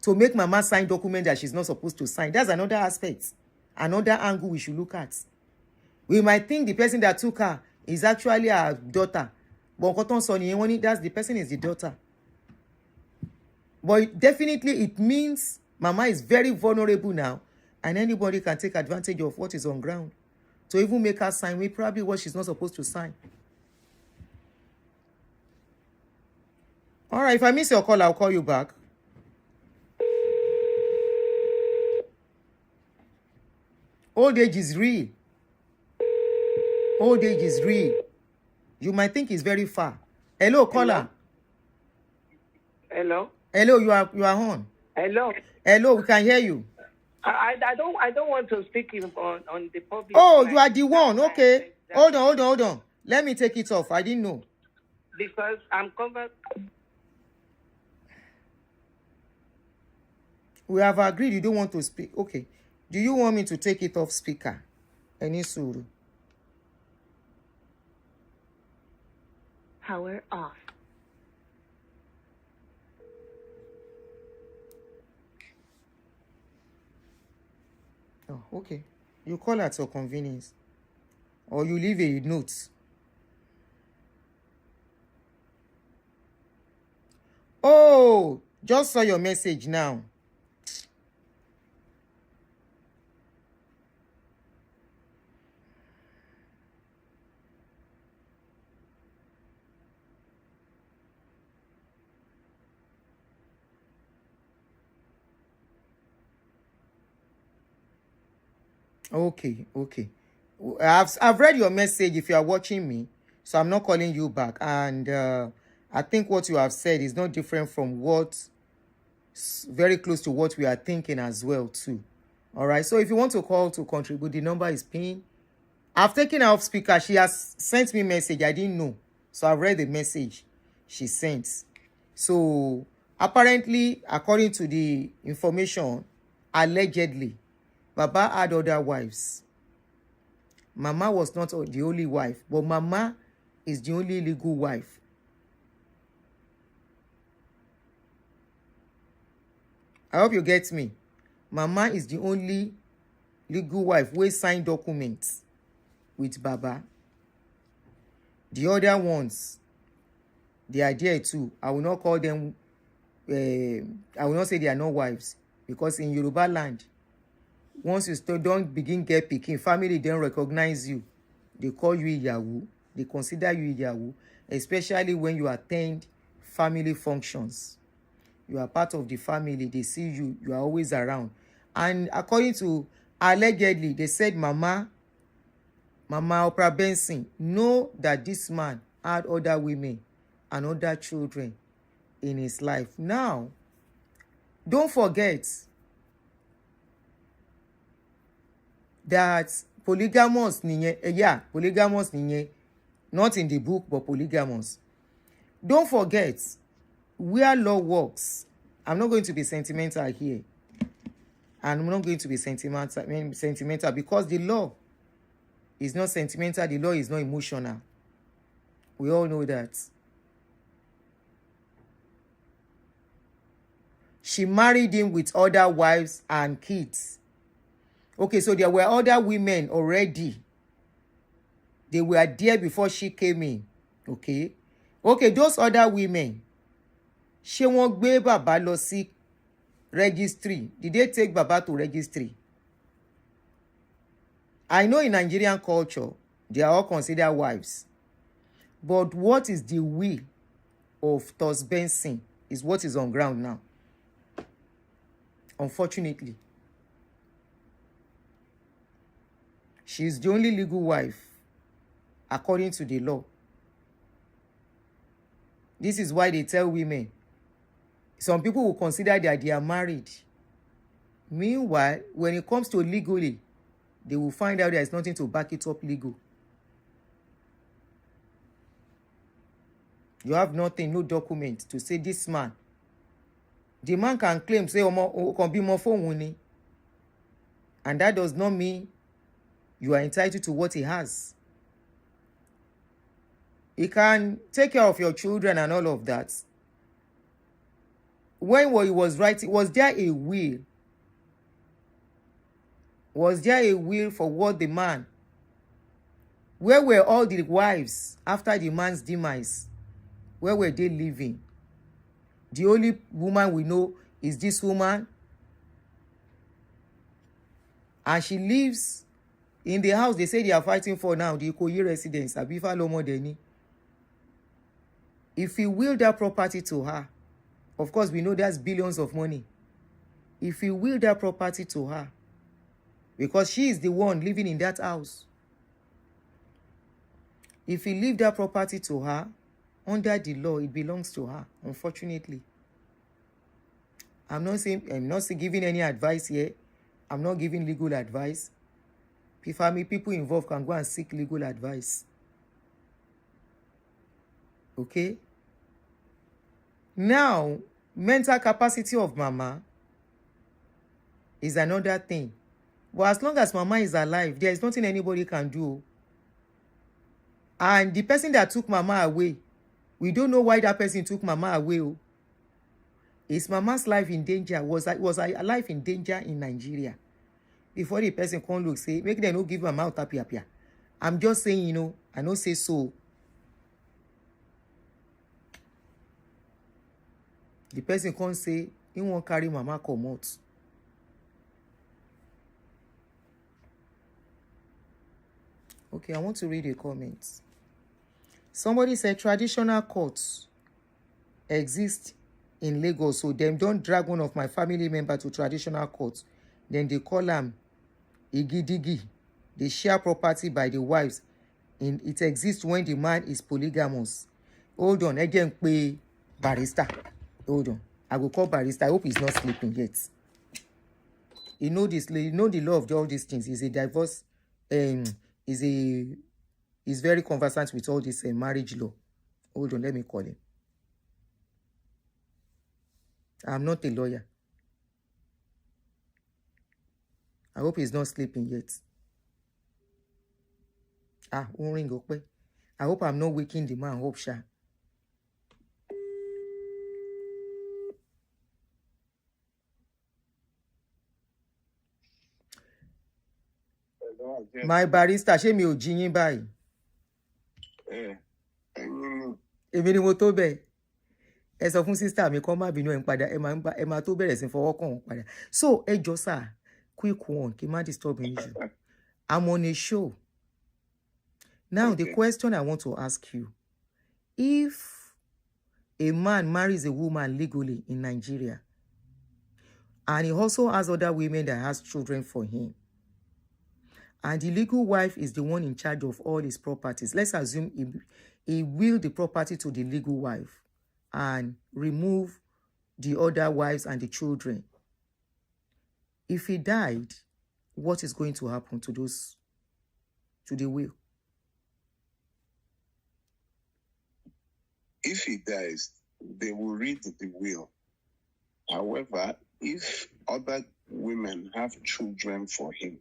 to make Mama sign document that she's not supposed to sign. That's another aspect, another angle we should look at. We might think the person that took her is actually her daughter. But that's the person is the daughter. But definitely it means Mama is very vulnerable now, and anybody can take advantage of what is on ground to even make her sign probably what she's not supposed to sign. All right, if I miss your call, I'll call you back. Old age is real. Old age is real. You might think it's very far. Hello, caller. Hello. Hello, you are on. Hello. Hello, we can hear you. I don't want to speak on the public. Oh, you are the one. Okay. Hold on. Let me take it off. I didn't know. Because I'm covered. We have agreed you don't want to speak. Okay. Do you want me to take it off speaker? Any suru? Power off. Oh, okay. You call at your convenience. Or you leave a note. Oh, just saw your message now. Okay. I've read your message if you are watching me, so I'm not calling you back. And I think what you have said is not different from very close to what we are thinking as well too. All right. So if you want to call to contribute, the number is pinned. I've taken her off speaker. She has sent me a message. I didn't know, so I've read the message she sent. So apparently, according to the information, allegedly, Baba had other wives. Mama was not the only wife, but Mama is the only legal wife. I hope you get me. Mama is the only legal wife who signed documents with Baba. The other ones, they are there too. I will not call them, I will not say they are not wives, because in Yoruba land, once you still don't begin get picking, family don't recognize you. They call you Iyawu. They consider you Iyawu, especially when you attend family functions. You are part of the family. They see you. You are always around. And according to, allegedly, they said Mama Opral Benson know that this man had other women and other children in his life. Now, don't forget that polygamous polygamous not in the book, but polygamous. Don't forget, where law works, I'm not going to be sentimental here. And I'm not going to be sentimental because the law is not sentimental, the law is not emotional. We all know that. She married him with other wives and kids. Okay, so there were other women already. They were there before she came in. Okay, those other women, ṣé wọ́n gbé bàbá lọ sí registry? Did they take Baba to registry? I know in Nigerian culture, they are all considered wives. But what is the will of Benson is what is on ground now. Unfortunately, she is the only legal wife according to the law. This is why they tell women, some people will consider that they are married. Meanwhile, when it comes to legally, they will find out there is nothing to back it up legal. You have nothing, no document to say this man. The man can claim, say, can be more phone, and that does not mean you are entitled to what he has. He can take care of your children and all of that. When he was writing, was there a will? Was there a will for what the man Where were all the wives after the man's demise? Where were they living? The only woman we know is this woman. And she lives in the house they say they are fighting for now, the Ikoyi residence, Abifa Lomodeni. If he will that property to her, of course we know that's billions of money. If he will that property to her, because she is the one living in that house. If he leave that property to her, under the law, it belongs to her, unfortunately. I'm not giving any advice here. I'm not giving legal advice. People involved can go and seek legal advice. Okay? Now, mental capacity of mama is another thing. But as long as mama is alive, there is nothing anybody can do. And the person that took mama away, we don't know why that person took mama away. Is mama's life in danger? Was her life in danger in Nigeria? Before the person come look, say, make them no give mama out apia. I'm just saying, I don't say so. The person can't say, he won't carry mama come out. Okay, I want to read a comment. Somebody said traditional courts exist in Lagos, so them don't drag one of my family member to traditional courts. Then they call them igidigi. They share property by the wives. And it exists when the man is polygamous. Hold on, again, pay barrister. Hold on. I will call barrister. I hope he's not sleeping yet. You know this. You know the law of all these things. Is a divorce. Is very conversant with all this marriage law. Hold on, let me call him. I'm not a lawyer. I hope he's not sleeping yet. Won't ring up. I hope I'm not waking the man. Hope sha. My barrister, ṣé mi ò jí yín báyìí? Èmi ni mo tó bẹ́ẹ̀. Ẹ sọ fún sister mi kó má bínú ẹ̀ ń padà. Ẹ máa tó bẹ̀rẹ̀ sí fọwọ́ kàn wọ́n padà. So, ẹ jọ̀ọ́ sir, quick one, kí n má disturb you. I'm on a show. Now, okay. The question I want to ask you, if a man marries a woman legally in Nigeria, and he also has other women that has children for him, and the legal wife is the one in charge of all his properties, let's assume he will the property to the legal wife and remove the other wives and the children. If he died, what is going to happen to the will? If he dies, they will read the will. However, if other women have children for him,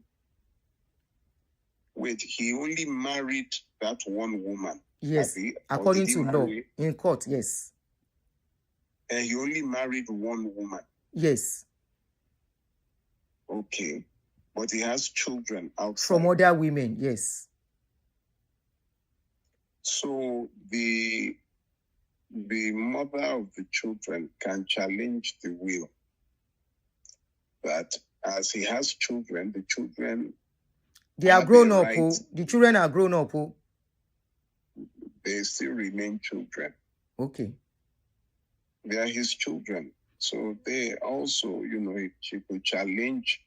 he only married that one woman. Yes, according to law, in court, yes. And he only married one woman. Yes. Okay. But he has children outside. From other women, yes. So the mother of the children can challenge the will. But as he has children, the children... They are grown up. The children are grown up. They still remain children. Okay. They are his children. So they also, she could challenge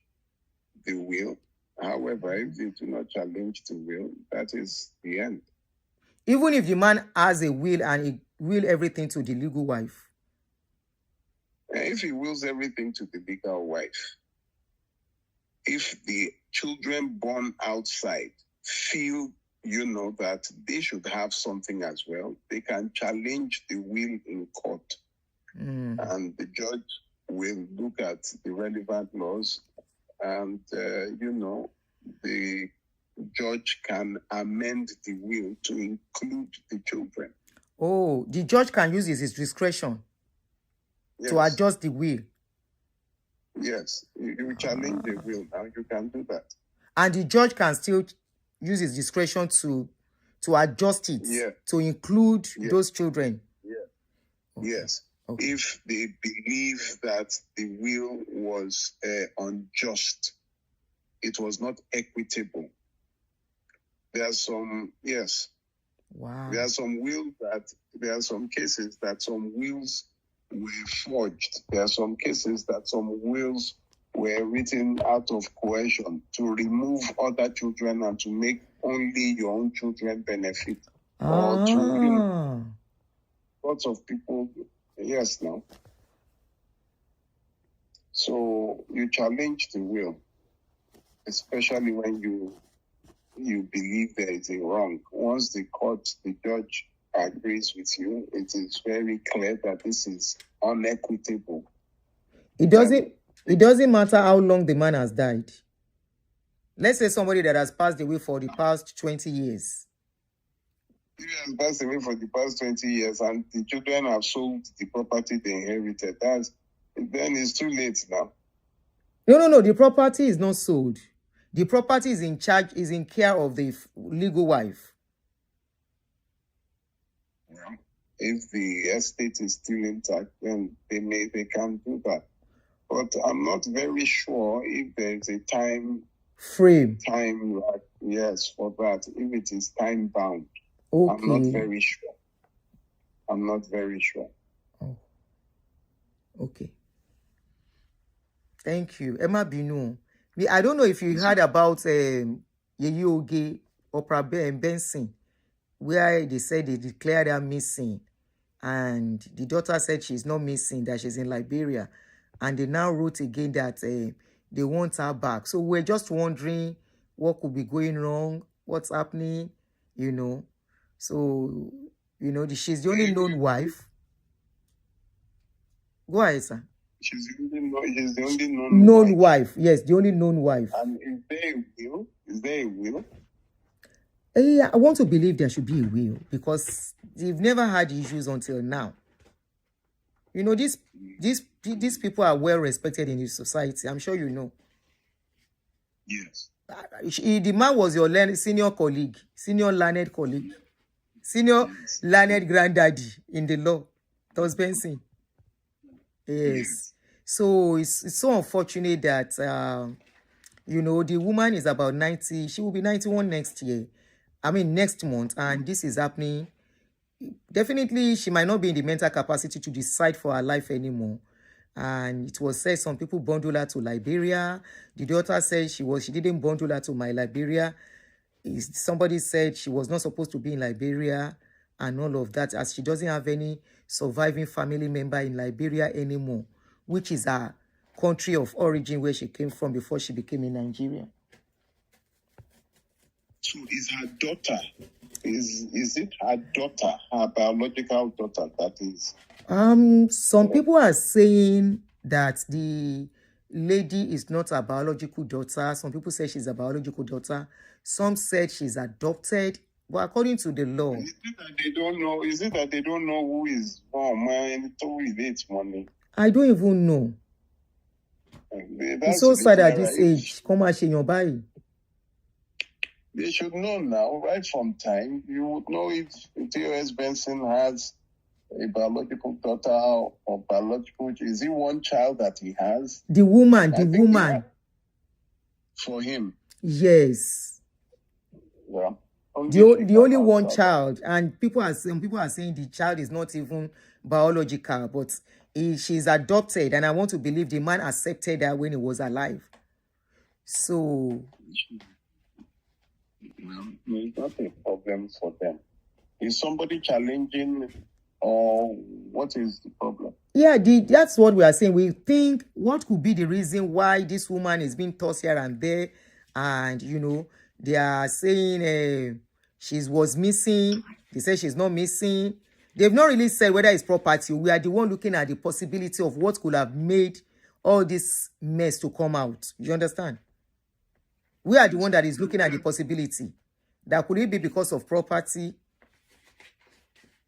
the will. However, if they do not challenge the will, that is the end. Even if the man has a will and he will everything to the legal wife? If he wills everything to the legal wife, if the children born outside feel, that they should have something as well, they can challenge the will in court. And the judge will look at the relevant laws and, the judge can amend the will to include the children. Oh, the judge can use his discretion to adjust the will. Yes, you challenge the will now, you can do that. And the judge can still use his discretion to to adjust it to include those children. Okay. Yes. Okay. If they believe that the will was unjust, it was not equitable. There are some, Wow. There are some cases that some wills were forged. There are some cases that some wills were written out of coercion to remove other children and to make only your own children benefit. Or to, lots of people, now. So you challenge the will, especially when you believe there is a wrong. Once the judge agrees with you, it is very clear that this is unequitable. It doesn't matter how long the man has died. Let's say somebody that has passed away for the past 20 years. He has passed away for the past 20 years and the children have sold the property they inherited. Then it's too late now. No. The property is not sold. The property is in care of the legal wife. Well, if the estate is still intact, then they can do that. But I'm not very sure if there is a time frame. For that. If it is time bound. Okay. I'm not very sure. Oh. Okay. Thank you. Emma Binu. I don't know if you heard about Yeye Opral and Benson, where they said they declared her missing. And the daughter said she's not missing, that she's in Liberia. And they now wrote again that they want her back. So we're just wondering what could be going wrong, what's happening, So, she's the only known wife. Go ahead, sir. She's the only known wife. Yes, the only known wife. And is there a will? I want to believe there should be a will because they've never had issues until now. These people are well respected in the society. I'm sure you know. Yes. The man was your senior learned colleague, learned granddaddy in the law. That was Benson. Yes. So it's so unfortunate that the woman is about 90. She will be 91 next month, and this is happening. Definitely, she might not be in the mental capacity to decide for her life anymore. And it was said some people bundled her to Liberia. The daughter said she didn't bundle her to my Liberia. Somebody said she was not supposed to be in Liberia and all of that, as she doesn't have any surviving family member in Liberia anymore, which is her country of origin where she came from before she became in Nigeria. So is her daughter, is it her daughter, her biological daughter that is? Some people are saying that the lady is not a biological daughter. Some people say she's a biological daughter. Some said she's adopted. But according to the law, is it that they don't know? Is it that they don't know who is man to relate money? I don't even know. It's so sad at this age. Come on, your body. They should know now, right from time. You would know if T.O.S. Benson has a biological daughter or biological. Is it one child that he has? The woman. For him. Yes. Well, the only one child, and some people are saying the child is not even biological, but she's adopted, and I want to believe the man accepted her when he was alive. So, well, it's not a problem for them. Is somebody challenging, or what is the problem? Yeah, that's what we are saying. We think what could be the reason why this woman is being tossed here and there, and they are saying she was missing. They say she's not missing. They've not really said whether it's property. We are the one looking at the possibility of what could have made all this mess to come out. You understand? We are the one that is looking at the possibility. That could it be because of property?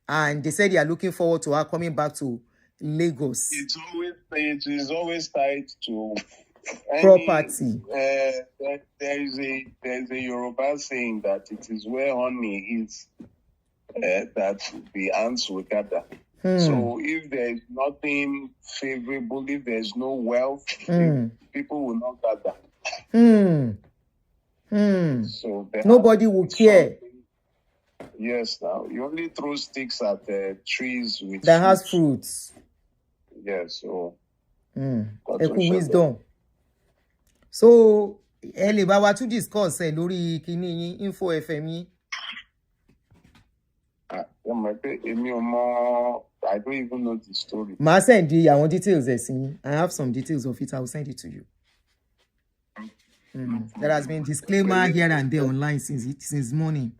And they said they are looking forward to her coming back to Lagos. It is always tied to property. There is a Yoruba saying that it is where honey is that the ants will gather. So if there is nothing favorable, if there is no wealth, people will not gather. So Nobody will care. Yes, now you only throw sticks at trees with that has fruits. Yes, so wisdom. So ẹ lè bá wa tún discuss ẹ lórí kíní yín info FM yín. I don't even know the story. Màá send àwọn details ẹ sí yín. I have some details of it. I will send it to you. There has been disclaimer here and there online since morning.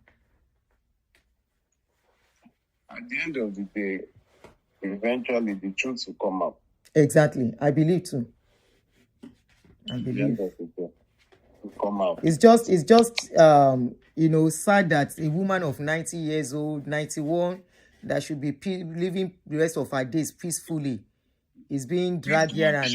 At the end of the day, eventually the truth will come out. Exactly. I believe too. I believe. At the end of the day, will come out. It's just sad that a woman of 90 years old, 91, that should be living the rest of her days peacefully is being dragged here and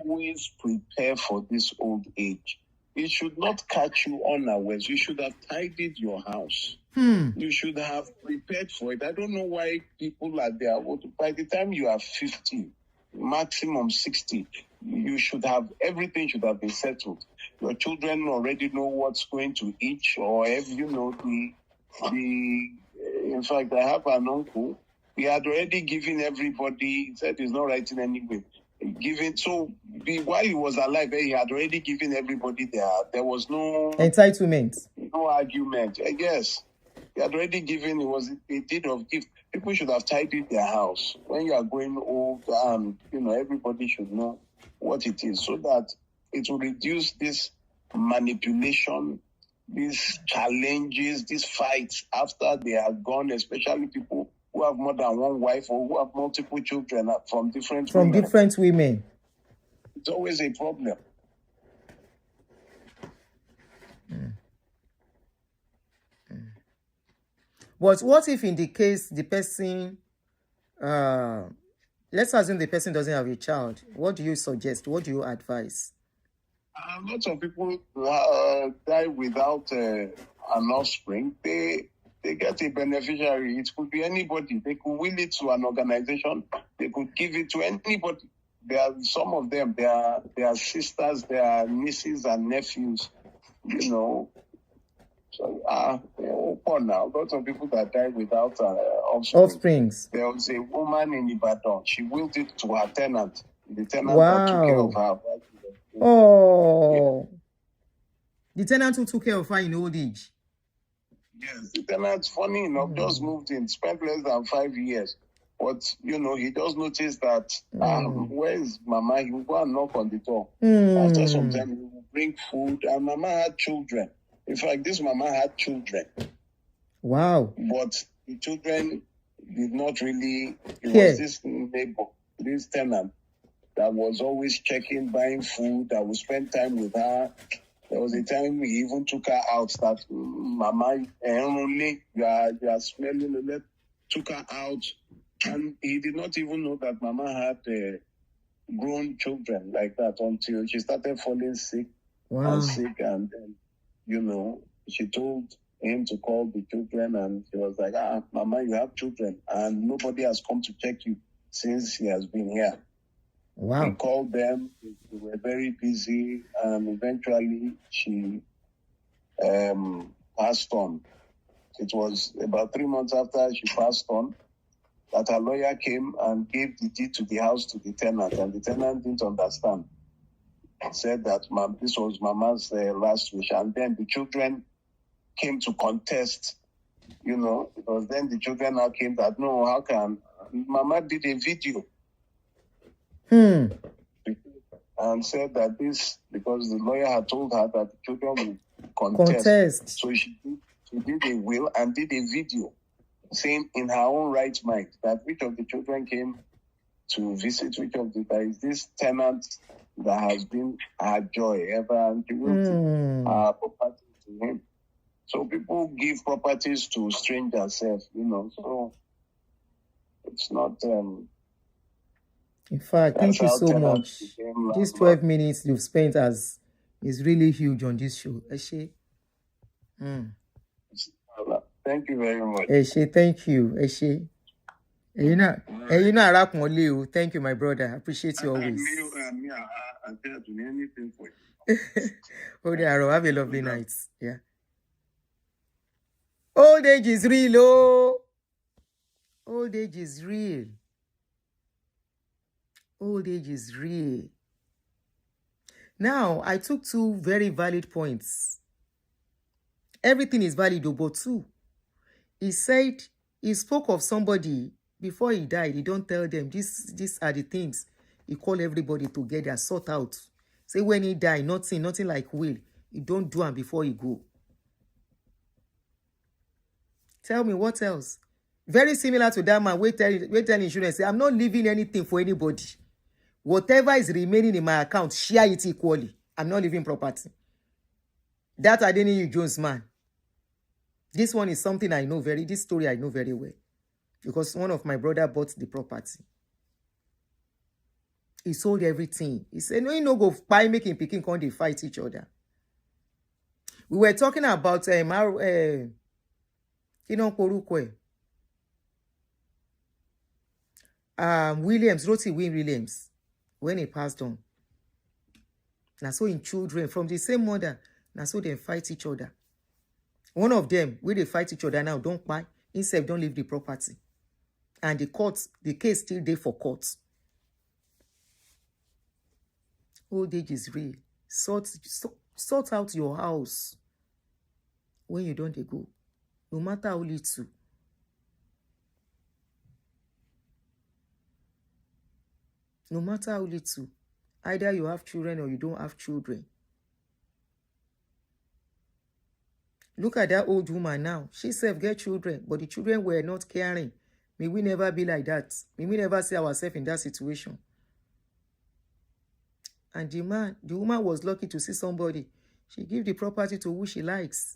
always prepare for this old age. It should not catch you unawares. You should have tidied your house. You should have prepared for it. I don't know why people are there. By the time you are 50, maximum 60, you should have, everything should have been settled. Your children already know what's going to eat, or in fact, I have an uncle. He had already given everybody, he said he's not writing anyway. While he was alive, he had already given everybody there was no entitlement, no argument. Yes, he had already given. It was a deed of gift. People should have tidied their house. When you are going old, everybody should know what it is, so that it will reduce this manipulation, these challenges, these fights after they are gone, especially people who have more than one wife or who have multiple children from different women. It's always a problem. But what if in the case the person, let's assume the person doesn't have a child. What do you suggest? What do you advise? Lots of people die without an offspring. They get a beneficiary. It could be anybody. They could will it to an organization. They could give it to anybody. There are some of them. They are sisters. They are nieces and nephews. So now, lots of people that die without offsprings. There was a woman in Ibadan. She willed it to her tenant. The tenant that took care of her. Oh, yeah. The tenant who took care of her in old age. Yes, the tenant, funny enough, just moved in, spent less than 5 years. But, he just noticed that, where is Mama? He will go and knock on the door. After some time, he will bring food. And Mama had children. In fact, this Mama had children. Wow. But the children did not really, was this neighbor, this tenant, that was always checking, buying food, that would spend time with her. There was a time we even took her out, that Mama, you are smelling, took her out. And he did not even know that Mama had grown children like that until she started falling sick. Wow. And sick. And then, she told him to call the children, and he was like, Mama, you have children, and nobody has come to check you since he has been here. Wow. He called them. They were very busy, and eventually she passed on. It was about 3 months after she passed on that her lawyer came and gave the deed to the house to the tenant, and the tenant didn't understand. He said that this was Mama's last wish, and then the children came to contest, because then the children now came that, no, how can Mama did a video. And said that because the lawyer had told her that the children would contest. So she did a will and did a video saying in her own right mind that which of the children came to visit, there is this tenant that has been her joy ever, and she will her property to him. So people give properties to strangers, so it's not... In fact, thank you so much. These 12 minutes you've spent as is really huge on this show. Eshe. Thank you very much. Eshe, thank you. Eshe. You know, Arakmole. Thank you, my brother. I appreciate you always. I'll do anything for you. Okay, Aro, have a lovely night. Yeah. Old age is real, oh. Old age is real. Old age is real. Now, I took two very valid points. Everything is valid, but two. He said, he spoke of somebody before he died. He don't tell them, these are the things. He call everybody together, sort out. Say when he die, nothing like will. He don't do it before he go. Tell me what else? Very similar to that man. Wait tell insurance. Say, I'm not leaving anything for anybody. Whatever is remaining in my account, share it equally. I'm not leaving property. That Aduni Jones man. This one is something I know this story I know very well. Because one of my brother bought the property. He sold everything. He said, no, you no go buy making picking when they fight each other. We were talking about Williams, Roti Williams, when he passed on. Now so in children from the same mother, now so they fight each other. One of them, where they fight each other now, don't buy, instead don't leave the property. And the case still there for court. Old age is real. Sort out your house when you don't go. No matter how little. No matter how little. Either you have children or you don't have children. Look at that old woman now. She self get children, but the children were not caring. May we never be like that. May we never see ourselves in that situation. And the woman was lucky to see somebody. She give the property to who she likes.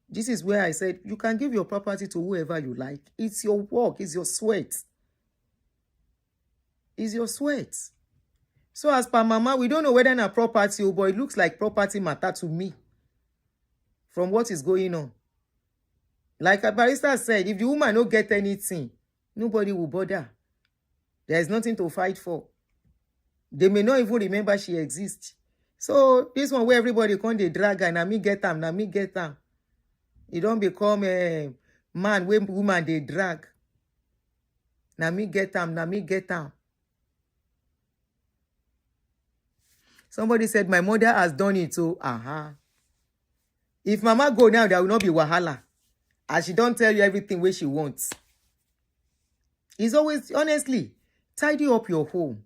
This is where I said, you can give your property to whoever you like. It's your work. It's your sweat. It's your sweat. So as per Mama, we don't know whether it's property, but it looks like property matter to me. From what is going on. Like a barrister said, if the woman don't get anything, nobody will bother. There is nothing to fight for. They may not even remember she exists. So this one where everybody come they drag and na me get them. You don't become a man when woman they drag. Na me get them. Somebody said my mother has done it, so If Mama go now, there will not be wahala. As she don't tell you everything where she wants. It's always, honestly, tidy up your home.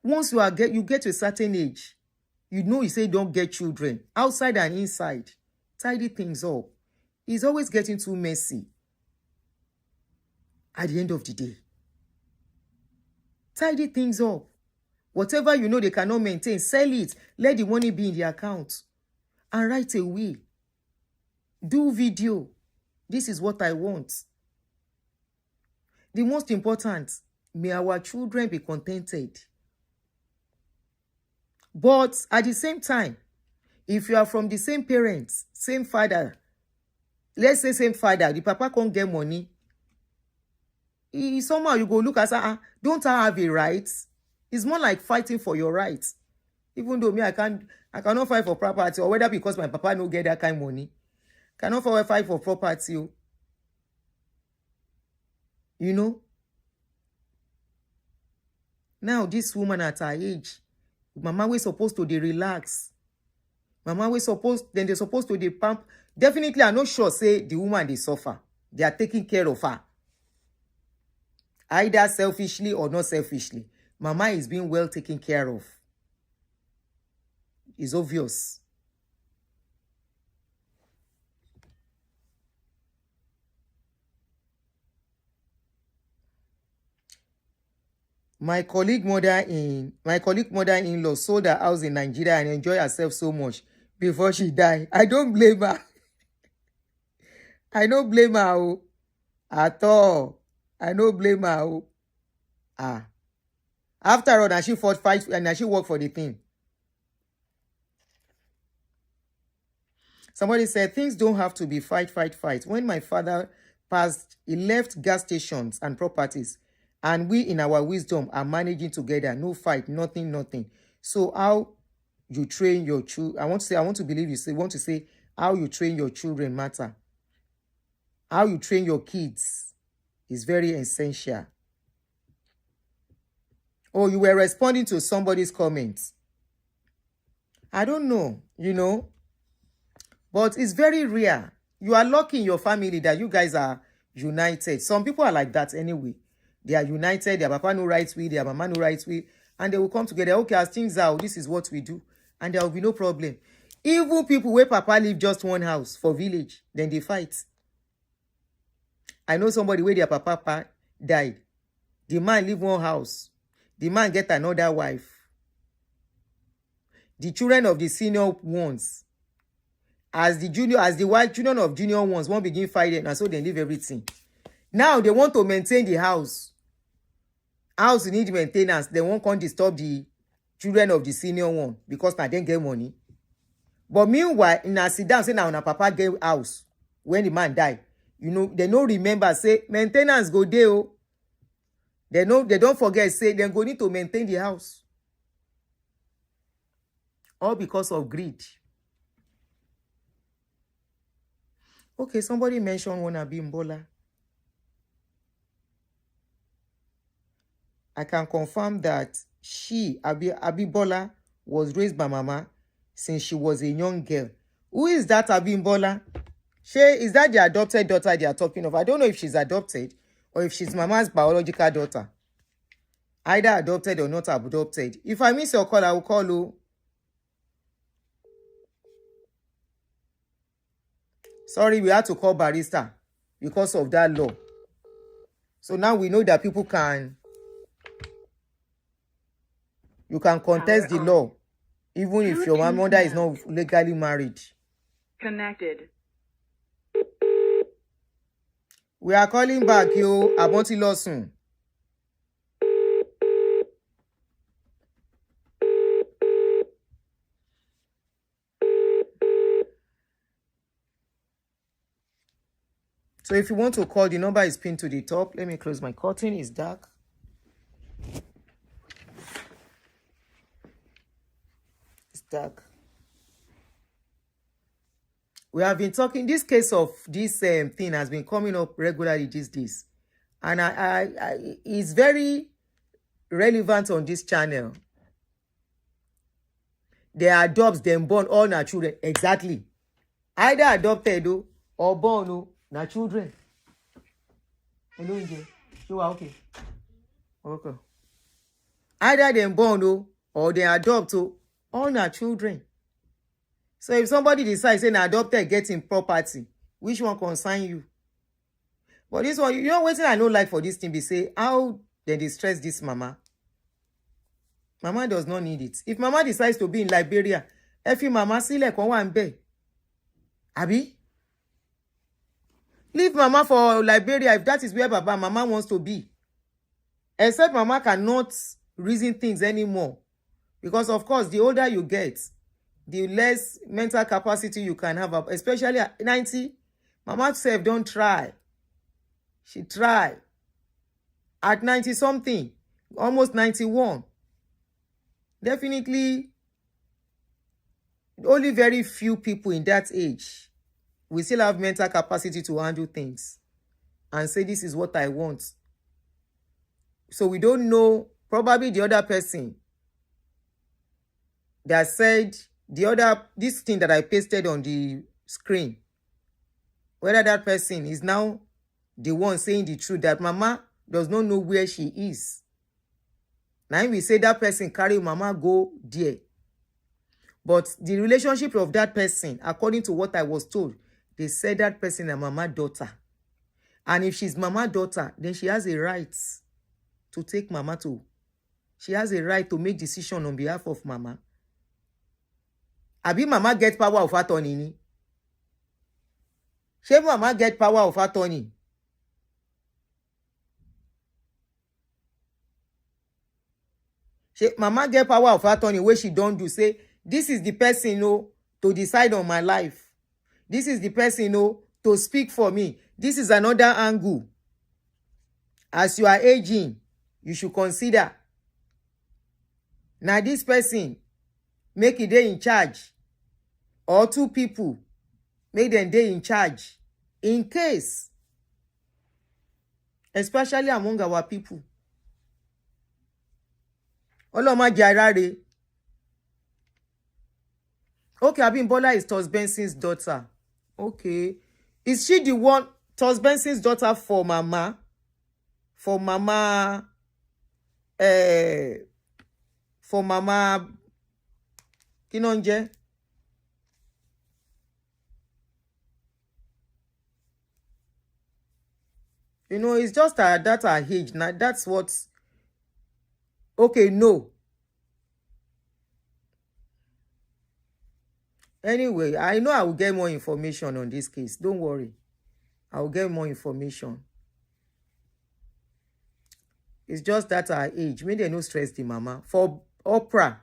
Once you get to a certain age, you say don't get children. Outside and inside, tidy things up. It's always getting too messy. At the end of the day. Tidy things up. Whatever you know they cannot maintain, sell it. Let the money be in the account. And write a will. Do video. This is what I want. The most important, may our children be contented. But at the same time, if you are from the same parents, same father, let's say same father, the papa can't get money, somehow you go look at say, don't I have a right? It's more like fighting for your rights. Even though me, I cannot fight for property, or whether because my papa no get that kind of money. Cannot fight for property. You know? Now, this woman at her age, Mama we supposed to relax. Mama we then they supposed to pump. Definitely, I'm not sure say the woman they suffer. They are taking care of her. Either selfishly or not selfishly. Mama is being well taken care of. It's obvious. My colleague mother-in-law sold her house in Nigeria and enjoyed herself so much before she died. I don't blame her. I don't blame her at all. I don't blame her. After all, now she fight, and now she work for the thing. Somebody said, things don't have to be fight. When my father passed, he left gas stations and properties. And we, in our wisdom, are managing together. No fight, nothing. So how you train your children, I want to believe you want to say, how you train your children matter. How you train your kids is very essential. Oh, you were responding to somebody's comments. I don't know, but it's very rare. You are lucky in your family that you guys are united. Some people are like that anyway. They are united. Their papa no rights with, their mama no rights with, and they will come together. Okay, as things are, this is what we do, and there will be no problem. Even people where papa live just one house for village, then they fight. I know somebody where their papa died. The man live one house. The man get another wife. The children of the senior ones, as the wife children of junior ones, won't begin fighting, and so they leave everything. Now they want to maintain the house. House need maintenance. They won't come disturb the children of the senior one because now they get money. But meanwhile, in a sit down say now na papa get house when the man die. They no remember say maintenance go there. Oh. They don't forget say they go need to maintain the house. All because of greed. Okay, somebody mentioned one Abimbola. I can confirm that Abibola, was raised by mama since she was a young girl. Who is that Abimbola? Is that the adopted daughter they are talking of? I don't know if she's adopted or if she's mama's biological daughter. Either adopted or not adopted. If I miss your call, I will call you. Sorry, we had to call barrister because of that law. So now we know that people you can contest the law even if your mother is not legally married. Connected. We are calling back, Aunty Lawson. So if you want to call, the number is pinned to the top. Let me close my curtain. It's dark. It's dark. We have been talking. This case of this thing has been coming up regularly these days. And it's very relevant on this channel. They adopt them born all their children. Exactly. Either adopted or born na children. Hello, you are okay. Okay. Either them born or they adopt all their children. So if somebody decides an adopted getting property, which one concern you? But this one, what I don't like for this thing be say, how they distress this mama? Mama does not need it. If mama decides to be in Liberia, if your mama see like one bed, Abi? Leave mama for Liberia if that is where mama wants to be. Except mama cannot reason things anymore. Because of course, the older you get, the less mental capacity you can have. Especially at 90, mama self don't try. She try. At 90 something, almost 91. Definitely, only very few people in that age we still have mental capacity to handle things and say, this is what I want. So we don't know, probably the other person that said this thing that I pasted on the screen, whether that person is now the one saying the truth, that mama does not know where she is. Now we say that person carry mama go there. But the relationship of that person, according to what I was told, they said that person is mama daughter. And if she's mama daughter, then she has a right to take mama to. She has a right to make decision on behalf of mama. Abi mama get power of attorney ni? She mama get power of attorney? Mama get power of attorney wey she don do. Say, this is the person, to decide on my life. This is the person, to speak for me. This is another angle. As you are aging, you should consider. Now, this person, make it dey in charge. Or two people, make them dey in charge. In case, especially among our people. Oloma Jarare. Okay, Abimbola is Tos Benson's daughter. Okay. Is she the one, Tos Benson's daughter for Mama? For Mama, Kinonje? It's just that her age. Now, that's what... Okay, no. Anyway, I know I will get more information on this case. Don't worry. I will get more information. It's just that her age. Maybe they no stress the mama. For Opral,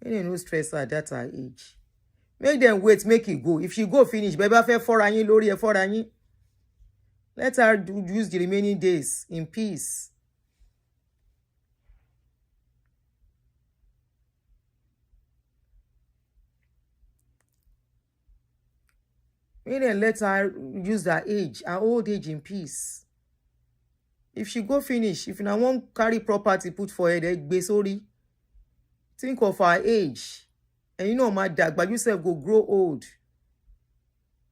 maybe they no stress her that her age. Make them wait, make it go. If she go finish, baby, after 4 anyi, lori 4 anyi. Let her use the remaining days in peace. Maybe then let her use her age, her old age in peace. If she go finish, if you now want carry property put for her, be sorry. Think of her age. And my dad, but you yourself go grow old.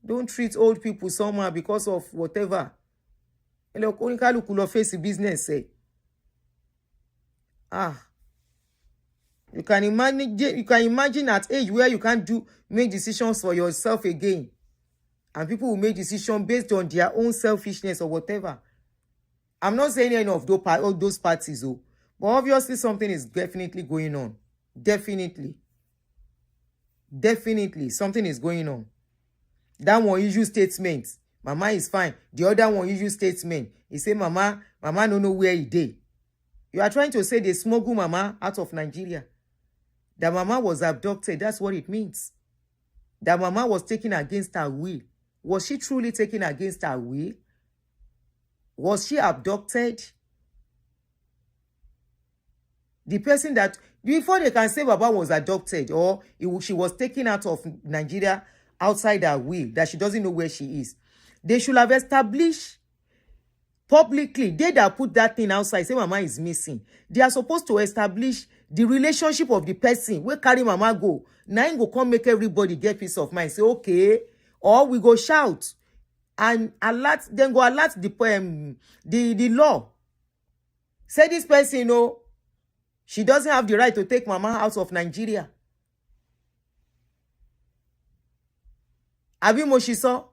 Don't treat old people somehow because of whatever. And look, only can face the business. You can imagine at age where you can't make decisions for yourself again. And people will make decisions based on their own selfishness or whatever. I'm not saying any of those parties, but obviously something is definitely going on. Definitely, something is going on. That one issue statement, Mama is fine. The other one issue statement, he say, Mama don't know where he dey. You are trying to say they smuggle Mama out of Nigeria. That Mama was abducted. That's what it means. That Mama was taken against her will. Was she truly taken against her will? Was she abducted? The person that, before they can say Baba was abducted or she was taken out of Nigeria outside her will, that she doesn't know where she is, they should have established publicly, they that put that thing outside, say Mama is missing. They are supposed to establish the relationship of the person where carry Mama go. Now you go come make everybody get peace of mind. Say, okay, or we go shout and alert, then go alert the law. Say this person, she doesn't have the right to take Mama out of Nigeria. Abi Moshiso,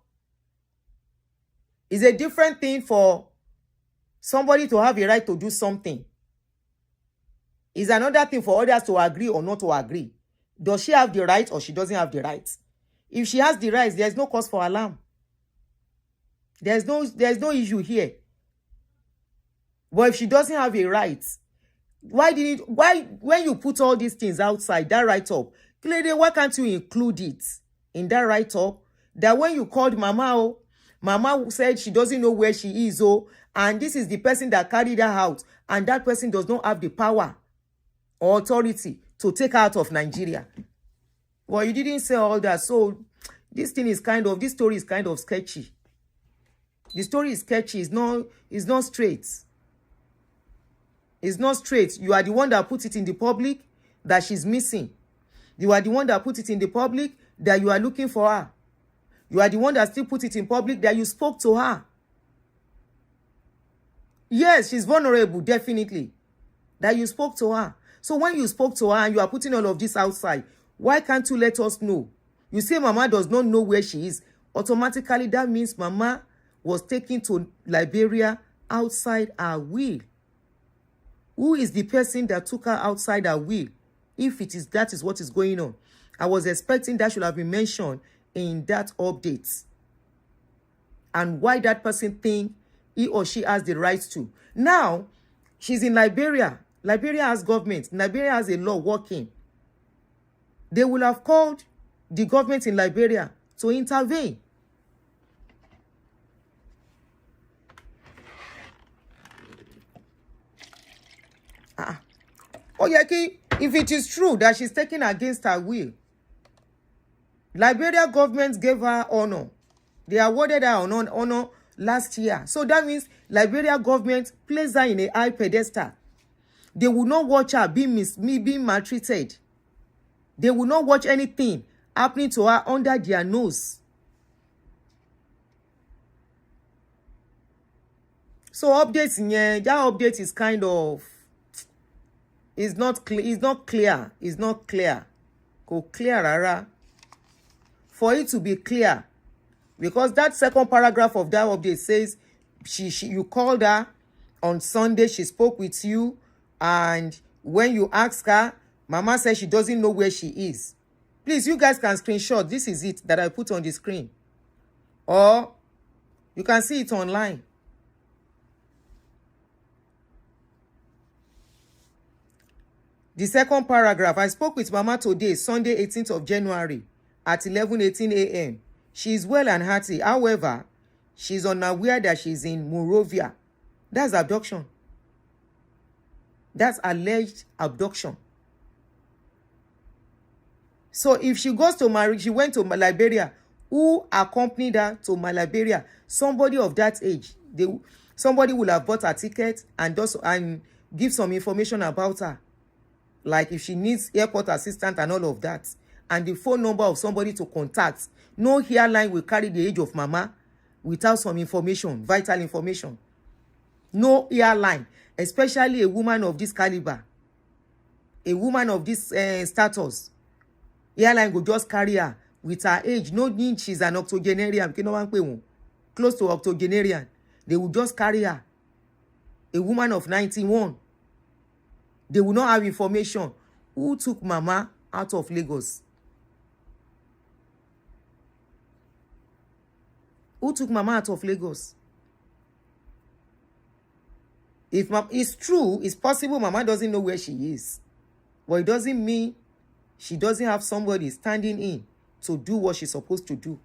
is a different thing for somebody to have a right to do something. Is another thing for others to agree or not to agree. Does she have the right or she doesn't have the right? If she has the rights, there's no cause for alarm. There's no issue here. But if she doesn't have a right, why when you put all these things outside that write-up, clearly why can't you include it in that write-up? That when you called Mama, Mama said she doesn't know where she is, and this is the person that carried her out, and that person does not have the power or authority to take her out of Nigeria. Well, you didn't say all that, so this story is kind of sketchy. The story is sketchy. It's not straight. It's not straight. You are the one that put it in the public that she's missing. You are the one that put it in the public that you are looking for her. You are the one that still put it in public that you spoke to her. Yes, she's vulnerable, definitely. That you spoke to her. So when you spoke to her and you are putting all of this outside, why can't you let us know? You say Mama does not know where she is. Automatically, that means Mama was taken to Liberia outside her will. Who is the person that took her outside her will? If that is what is going on. I was expecting that should have been mentioned in that update. And why that person think he or she has the right to. Now, she's in Liberia. Liberia has government. Liberia has a law working. They will have called the government in Liberia to intervene. Oyeki, if it is true that she's taken against her will, Liberia government gave her honor. They awarded her honor last year. So that means Liberia government placed her in a high pedestal. They will not watch her being maltreated. They will not watch anything happening to her under their nose. So updates in here, that update is kind of, it's not clear. Go clear, rara. For it to be clear, because that second paragraph of that update says you called her on Sunday, she spoke with you, and when you ask her, Mama says she doesn't know where she is. Please, you guys can screenshot. This is it that I put on the screen, or you can see it online. The second paragraph, I spoke with Mama today, Sunday 18th of January at 11:18 a.m. She is well and hearty. However, she is unaware that she is in Monrovia. That's abduction. That's alleged abduction. So if she goes to she went to Liberia, who accompanied her to Liberia? Somebody of that age. Somebody will have bought a ticket and give some information about her. Like if she needs airport assistant and all of that. And the phone number of somebody to contact. No airline will carry the age of Mama without some information, vital information. No airline, especially a woman of this caliber, a woman of this status. Airline will just carry her with her age. No need she's an octogenarian. Close to octogenarian. They will just carry her. A woman of 91. They will not have information. Who took Mama out of Lagos? Who took Mama out of Lagos? If it's true, it's possible Mama doesn't know where she is. But it doesn't mean she doesn't have somebody standing in to do what she's supposed to do.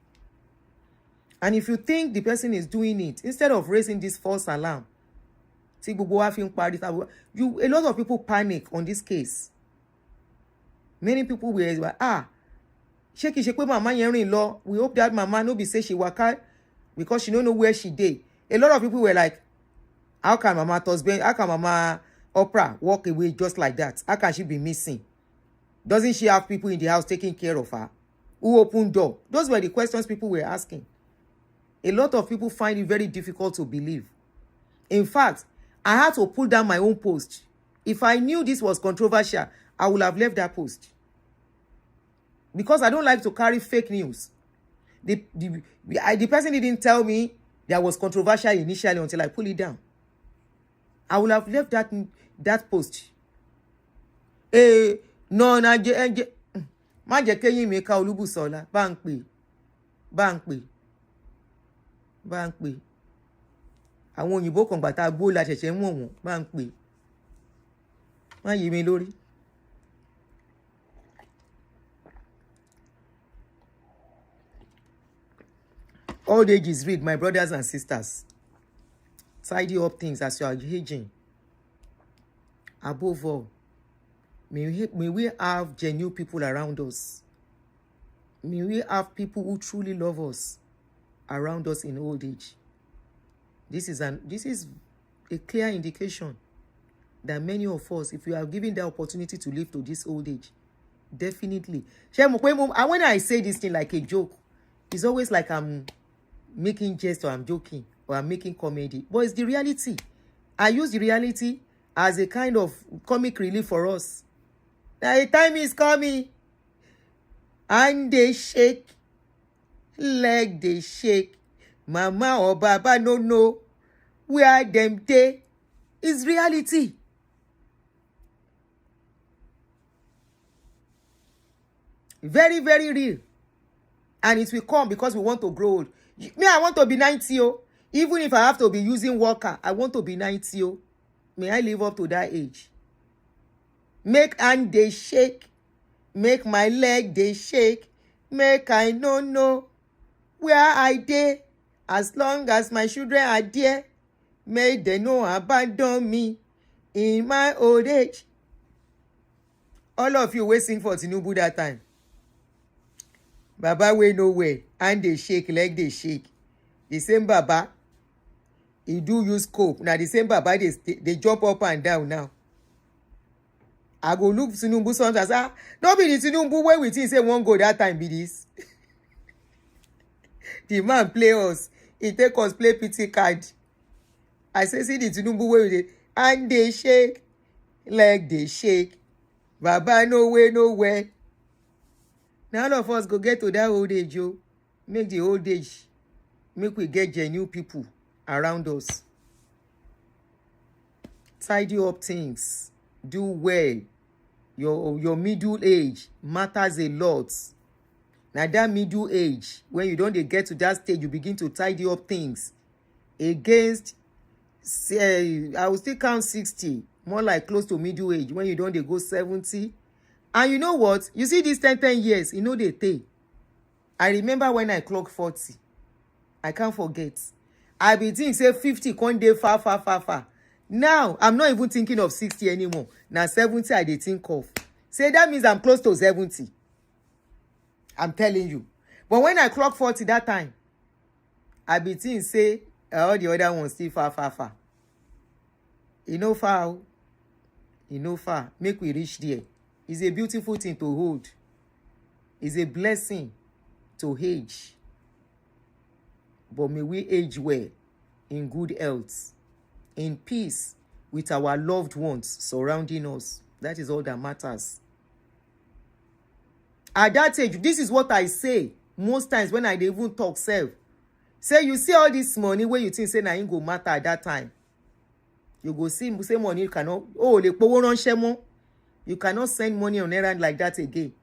And if you think the person is doing it, instead of raising this false alarm, a lot of people panic on this case. Many people were Mama in law. We hope that Mama no be say she waka because she don't know where she did. A lot of people were like, how can Mama Opral walk away just like that? How can she be missing? Doesn't she have people in the house taking care of her? Who opened door? Those were the questions people were asking. A lot of people find it very difficult to believe. In fact, I had to pull down my own post. If I knew this was controversial, I would have left that post. Because I don't like to carry fake news. The person didn't tell me there was controversial initially until I pull it down. I would have left that post. No, má jẹ́ kéyìn mi ká Olúbùsọ́lá bá ń pè. Àwọn òyìnbó kan gbà tá a gbó la ṣẹ̀ṣẹ̀ ń wọ̀n wọ́n bá ń pè. Má yí mi lórí. Old age is real, my brothers and sisters. Tidy up things as you are aging. Above all, may we have genuine people around us. May we have people who truly love us around us in old age. This is a clear indication that many of us, if we are given the opportunity to live to this old age, definitely. When I say this thing like a joke, it's always like I'm making jest or I'm joking or I'm making comedy. But it's the reality. I use the reality as a kind of comic relief for us. The time is coming. And they shake. Leg they shake. Mama or Baba no know where them dey. Is reality. Very, very real. And it will come because we want to grow old. Me, I want to be 90. Even if I have to be using walker, I want to be 90. May I live up to that age? Make hand dey shake, make my leg dey shake, make I no know where I dey. As long as my children are there, make they no abandon me in my old age. All of you wey sing for Tinubu that time. Baba wey nowhere, hand dey shake, leg dey shake. The same Baba, he do use scope. Now the same Baba, they jump up and down now. I go look Tinubu sometimes. Don't be the Tinubu wey we think say one go that time be this. The man play us. He take us play pity card. I say, see the Tinubu wey we dey, hand dey shake, leg dey shake. Baba nowhere. Now all of us go get to that old age, yo. Make the old age, make we get genuine people around us. Tidy up things. Do well. Your middle age matters a lot. Now that middle age, when you don't get to that stage, you begin to tidy up things. Against, I will still count 60, more like close to middle age, when you don't go 70. And you know what? You see these 10 years, you know they take. I remember when I clocked 40. I can't forget. I be think say 50 can't dey far. Now, I'm not even thinking of 60 anymore. Now 70 I dey think of. Say that means I'm close to 70. I'm telling you. But when I clock 40 that time, I be think say all the other ones still far. You know far. Make we reach there. It's a beautiful thing to hold. It's a blessing to age. But may we age well, in good health, in peace with our loved ones surrounding us. That is all that matters. At that age, this is what I say most times when I dey even talk self. Say you see all this money where you think say na go matter at that time. You go see say money you cannot. Oh, le powo ranse mo. You cannot send money on errand like that again.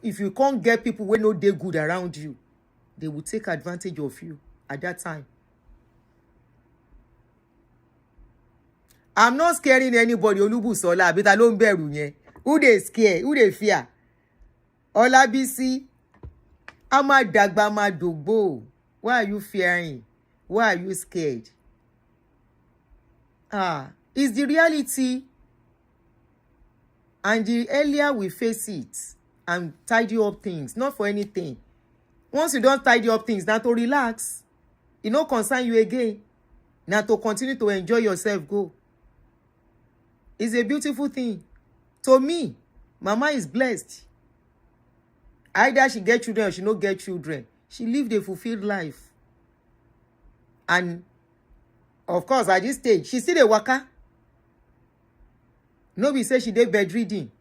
If you can't get people who know they good around you, they will take advantage of you at that time. I'm not scaring anybody. Olubusola, but I don't bear you. Who they scare? Who they fear? Olabisi, Amadagba Madogbo. Why are you fearing? Why are you scared? It's the reality. And the earlier we face it and tidy up things, not for anything. Once you don't tidy up things, now to relax. It no concern you again. Now to continue to enjoy yourself, go. It's a beautiful thing. To me, Mama is blessed. Either she get children or she no get children. She lived a fulfilled life. And, of course, at this stage, she still a waka. Nobody say she did bedridden.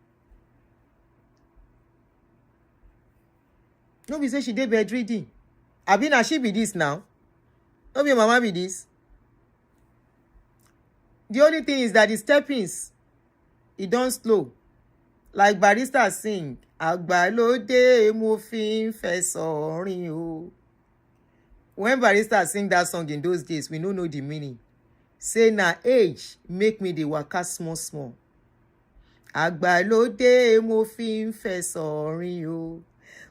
Nobody say she did bedridden. Abina, she be this now. Nobody Mama be this. The only thing is that the steppings, it don't slow. Like Barrister sing, Agbalode mo fi nfe sorin o. When Barrister sing that song in those days, we don't know the meaning. Say na age make me the waka small. Agbalode mo fi nfe sorin o.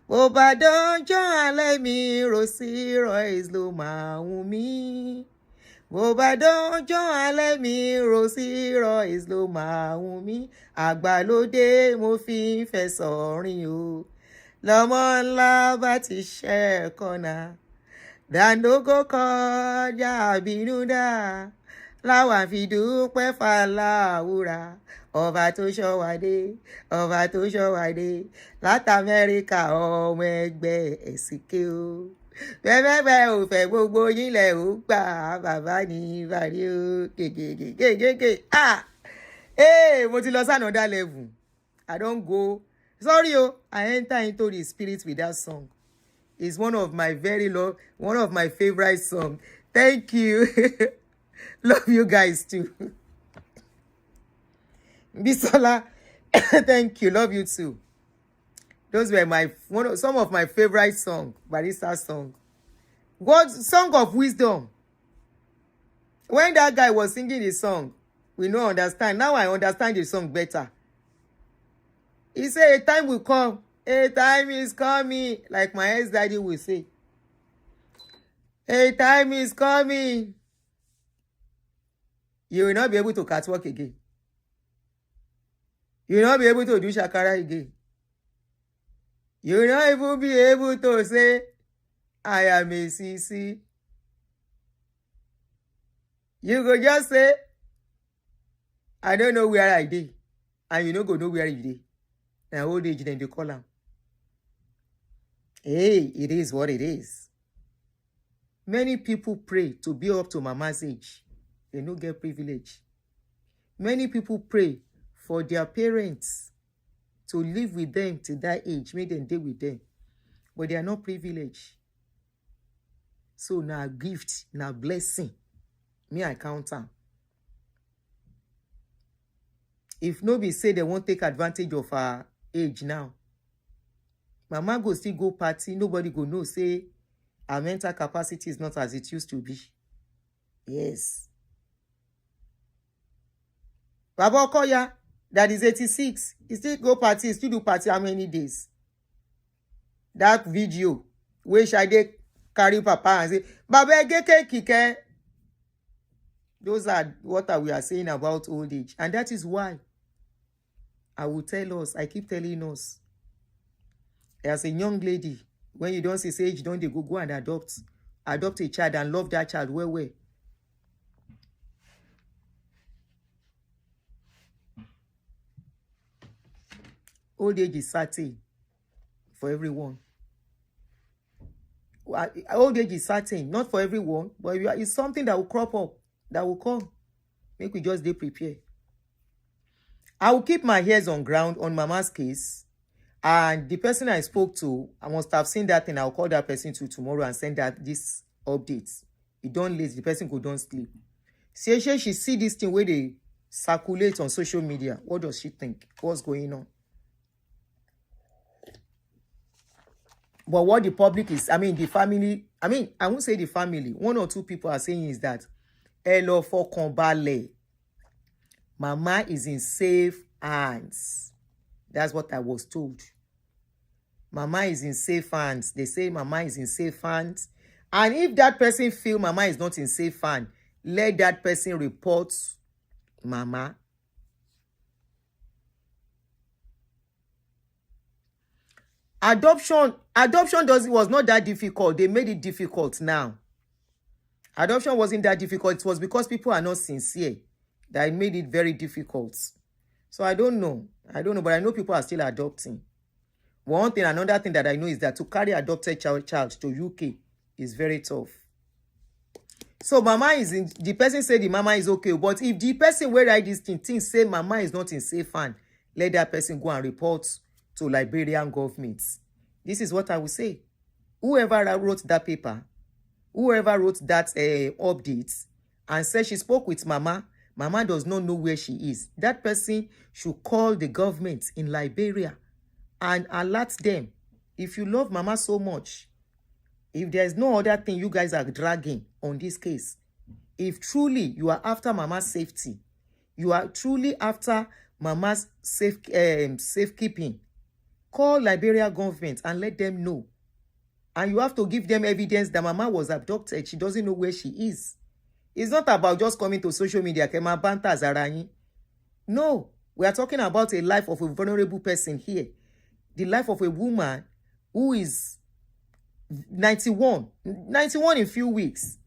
Bó bá dọjọ́ alẹ́ mi rosí rois ló máa wù mí. Bó bá dọjọ́ alẹ́ mi rosí rois ló máa wù mí. Àgbàlódé mo fi nfe sorin o. Lọ́mọ ńlá bá ti ṣẹ́ kọ́nà. Dàńdógó kọjá àbínúdá. Láwa fi dúpẹ́ f'Aláwùrà. Ọba tó ṣọ́ wa dé. Láti Amẹ́ríkà ọmọ ẹgbẹ́ ẹ̀sìnké o. Bẹ́ẹ̀ ò fẹ́ gbogbo yín lẹ̀ ó gbà bàbá ní ìbàdí o. Kékéké. Mo ti lọ sí another level. I don't go. Sorry, I enter into the spirit with that song. It's one of my favorite songs. Thank you. Love you guys too. Bisola, thank you. Love you too. Those were some of my favorite songs. Barrister song. God's song of wisdom. When that guy was singing the song, We no understand. Now I understand the song better. He say a time will come. A time is coming. Like my ex-daddy will say. A time is coming. You will not be able to catwalk again. You will not be able to do shakara again. You will not even be able to say, I am a CC. You go just say, I don't know where I did. And you no go know where you did. Now old age, then they call am. Hey, it is what it is. Many people pray to be up to mama's age. They no get privilege. Many people pray for their parents to live with them to that age, make them deal with them. But they are not privileged. So now gift, now blessing. Me, I count am. If nobody say they won't take advantage of her age now, mama go still go party, nobody go know, say her mental capacity is not as it used to be. Yes. Baba Okoya, that is 86. He still go party, he still do party how many days? That video, where Shade carry papa and say, Baba, get kike. Those are what we are saying about old age. And that is why I will tell us, I keep telling us, as a young lady, when you don't see age, don't they go and adopt a child and love that child well. Old age is certain for everyone. Old age is certain, not for everyone, but it's something that will crop up, that will come. Make we just dey prepare. I will keep my ears on ground on mama's case. And the person I spoke to, I must have seen that thing. I'll call that person to tomorrow and send that this updates. It don't late, the person go don't sleep. She see this thing where they circulate on social media. What does she think? What's going on? But what the public is, the family, I won't say the family. One or two people are saying is that Elo for Kombale, mama is in safe hands. That's what I was told. Mama is in safe hands. They say mama is in safe hands. And if that person feel mama is not in safe hands, let that person report mama. Adoption was not that difficult. They made it difficult now. Adoption wasn't that difficult. It was because people are not sincere that it made it very difficult. So I don't know, but I know people are still adopting. One thing, another thing that I know is that to carry adopted child to UK is very tough. So mama is in, the person said the mama is okay, but if the person where write this thing say mama is not in safe hand, let that person go and report to Liberian government. This is what I will say. Whoever wrote that paper, whoever wrote that update and said she spoke with mama does not know where she is. That person should call the government in Liberia and alert them. If you love mama so much, if there's no other thing you guys are dragging on this case, if truly you are after mama's safety, you are truly after mama's safekeeping, call Liberia government and let them know. And you have to give them evidence that mama was abducted. She doesn't know where she is. It's not about just coming to social media. No, we are talking about a life of a vulnerable person here. The life of a woman who is 91 in few weeks.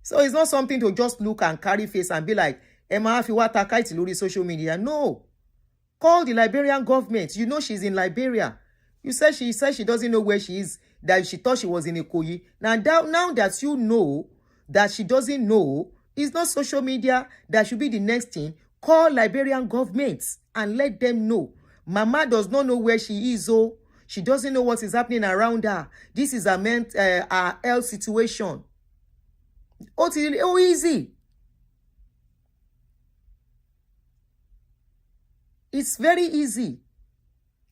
So it's not something to just look and carry face and be like, Emma, if you want to kite lórí social media. No. Call the Liberian government. You know she's in Liberia. You said she doesn't know where she is, that she thought she was in Ikoyi. Now that you know that she doesn't know, it's not social media that should be the next thing. Call Liberian government and let them know. Mama does not know where she is. Oh, she doesn't know what is happening around her. This is a health situation. Oh, easy. It's very easy.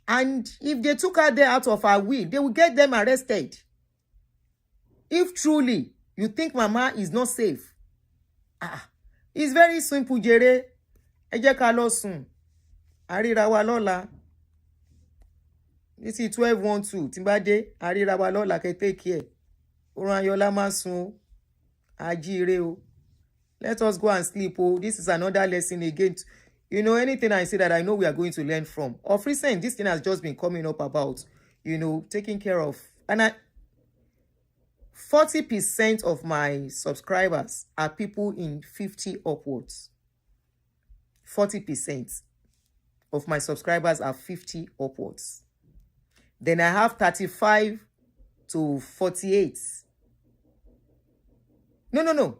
And if they took her there out of her will, they will get them arrested. If truly you think mama is not safe, It's very simple, jèrè. Ẹ jẹ́ ká lọ sùn. Àríra wa lọ́la. This is 12:12. Tí n bá dé, àríra wa lọ́la, kẹ́ take care. Orun ayọ̀ la máa sùn o. Ajíire o. Let us go and sleep. Oh, this is another lesson again. You know, anything I say that I know we are going to learn from. Of recent, this thing has just been coming up about, you know, taking care of. And 40% of my subscribers are people in 50 upwards. 40% of my subscribers are 50 upwards. Then I have 35 to 48. No.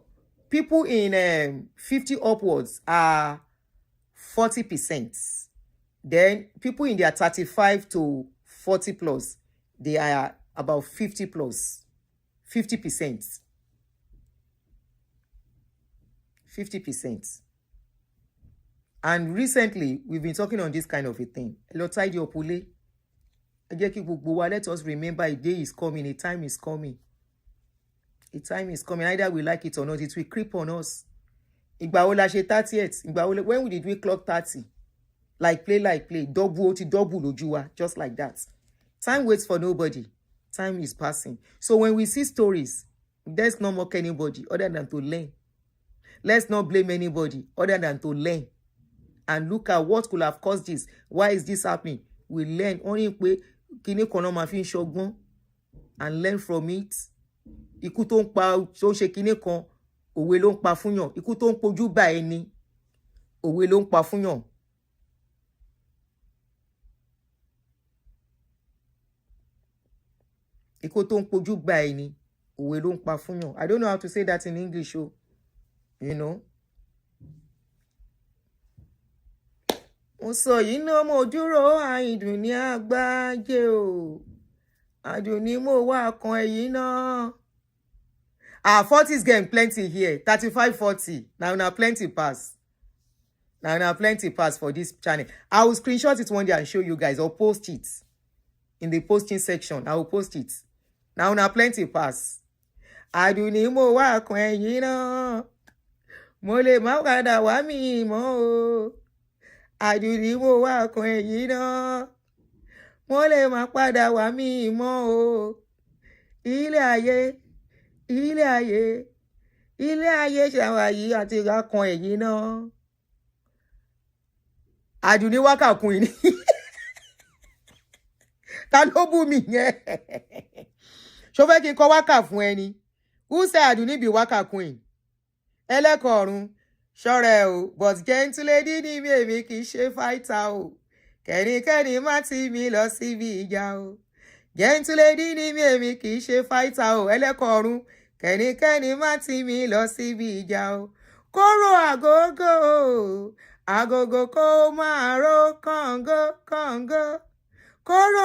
People in 50 upwards are 40%. Then people in their 35 to 40 plus, they are about 50 plus. 50%. 50%. And recently, we've been talking on this kind of a thing. Let us remember a day is coming, a time is coming. A time is coming. Either we like it or not, it will creep on us. Ìgbà wo la ṣe 30th? When did we clock 30? Like play. Double lójú wa, just like that. Time waits for nobody. Time is passing. So when we see stories, let's not mock anybody other than to learn. Let's not blame anybody other than to learn. And look at what could have caused this. Why is this happening? We learn. Only pé kíní kan náà máa fi ń ṣọgbọ́n and learn from it. Ikú tó ń pa tó ń ṣe kíní kan, òwe ló ń pa fúnyàn. Ikú tó ń pojú bá ẹni, òwe ló ń pa fúnyàn. Ikú tó ń pojú bá ẹni, òwe ló ń pa fúnyàn. I don't know how to say that in English, oh. You know. Mo sọ yìí náà mo dúró Aduni àgbájé o. Aduni mo wá kan ẹ̀yìn náà. 40s getting plenty here. 35, 40. Now plenty pass. Now plenty pass for this channel. I will screenshot it one day and show you guys. I'll post it in the posting section. I will post it. Now plenty pass. Aduni mo wá kan ẹ̀yìn náà. Mo lè má padà wá mi mọ́ o. Aduni mo wá kan ẹ̀yìn náà. Mo lè má padà wá mi mọ́ o. Ilé ayé ṣàwàyí àti ìgbà kan ẹ̀yìn náà. Aduni wákà kún ni. Ta ló bú mi yẹn? Ṣó fẹ́ kí n kọ wákà fún ẹni? Who say Aduni be wákà queen? Ẹlẹ́kọ̀ọ́run ṣọ́rẹ́ o, but gentle lady ni mi èmi kì í ṣe fighter o. Kẹ́nikẹ́ni má tì mí lọ síbi ìjà o. Gentle lady ni mi èmi kì í ṣe fighter o. Ẹlẹ́kọ̀ọ́run kẹ́nikẹ́ni má tì mí lọ síbi ìjà o. Kóró àgógó kó máa ró kàngó. Kóró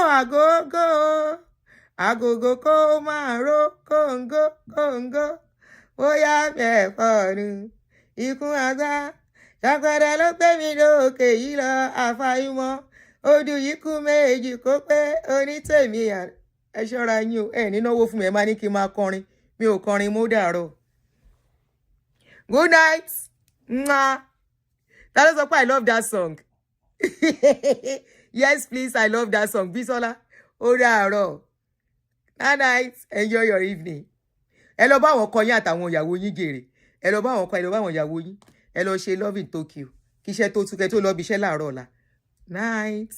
àgógó kó máa ró kàngó. Bóyá bẹ́ẹ̀ pọ̀ ni ikú àgbà. Ṣàpẹẹrẹ ló gbé mi lókè yìí lọ àfàìmọ̀. Odù yìí kú méjì kó pé onítèmi ẹ ṣọ́ra yín o. Ẹ ní náwó fún mi, ẹ máa ní kí n máa kọrin. Mi ò kọrin mọ́ dàárọ̀. Good night. Mwah. Ta ló sọ pé I love that song? Yes, please, I love that song. Bisola, ó dàárọ̀. Good night. Enjoy your evening. Ẹ lọ bá àwọn ọkọ yín àtàwọn ìyàwó yín jèrè. Ẹ lọ bá àwọn ọkọ, ẹ lọ bá àwọn ìyàwó yín. Ẹ lọ ṣe love in Tokyo. Kí iṣẹ́ tó túkẹ́ tó lọ bí iṣẹ́ láàárọ̀ ọ̀la. Night.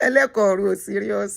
Ẹlẹ́kọ̀ọ́rùn ò serious.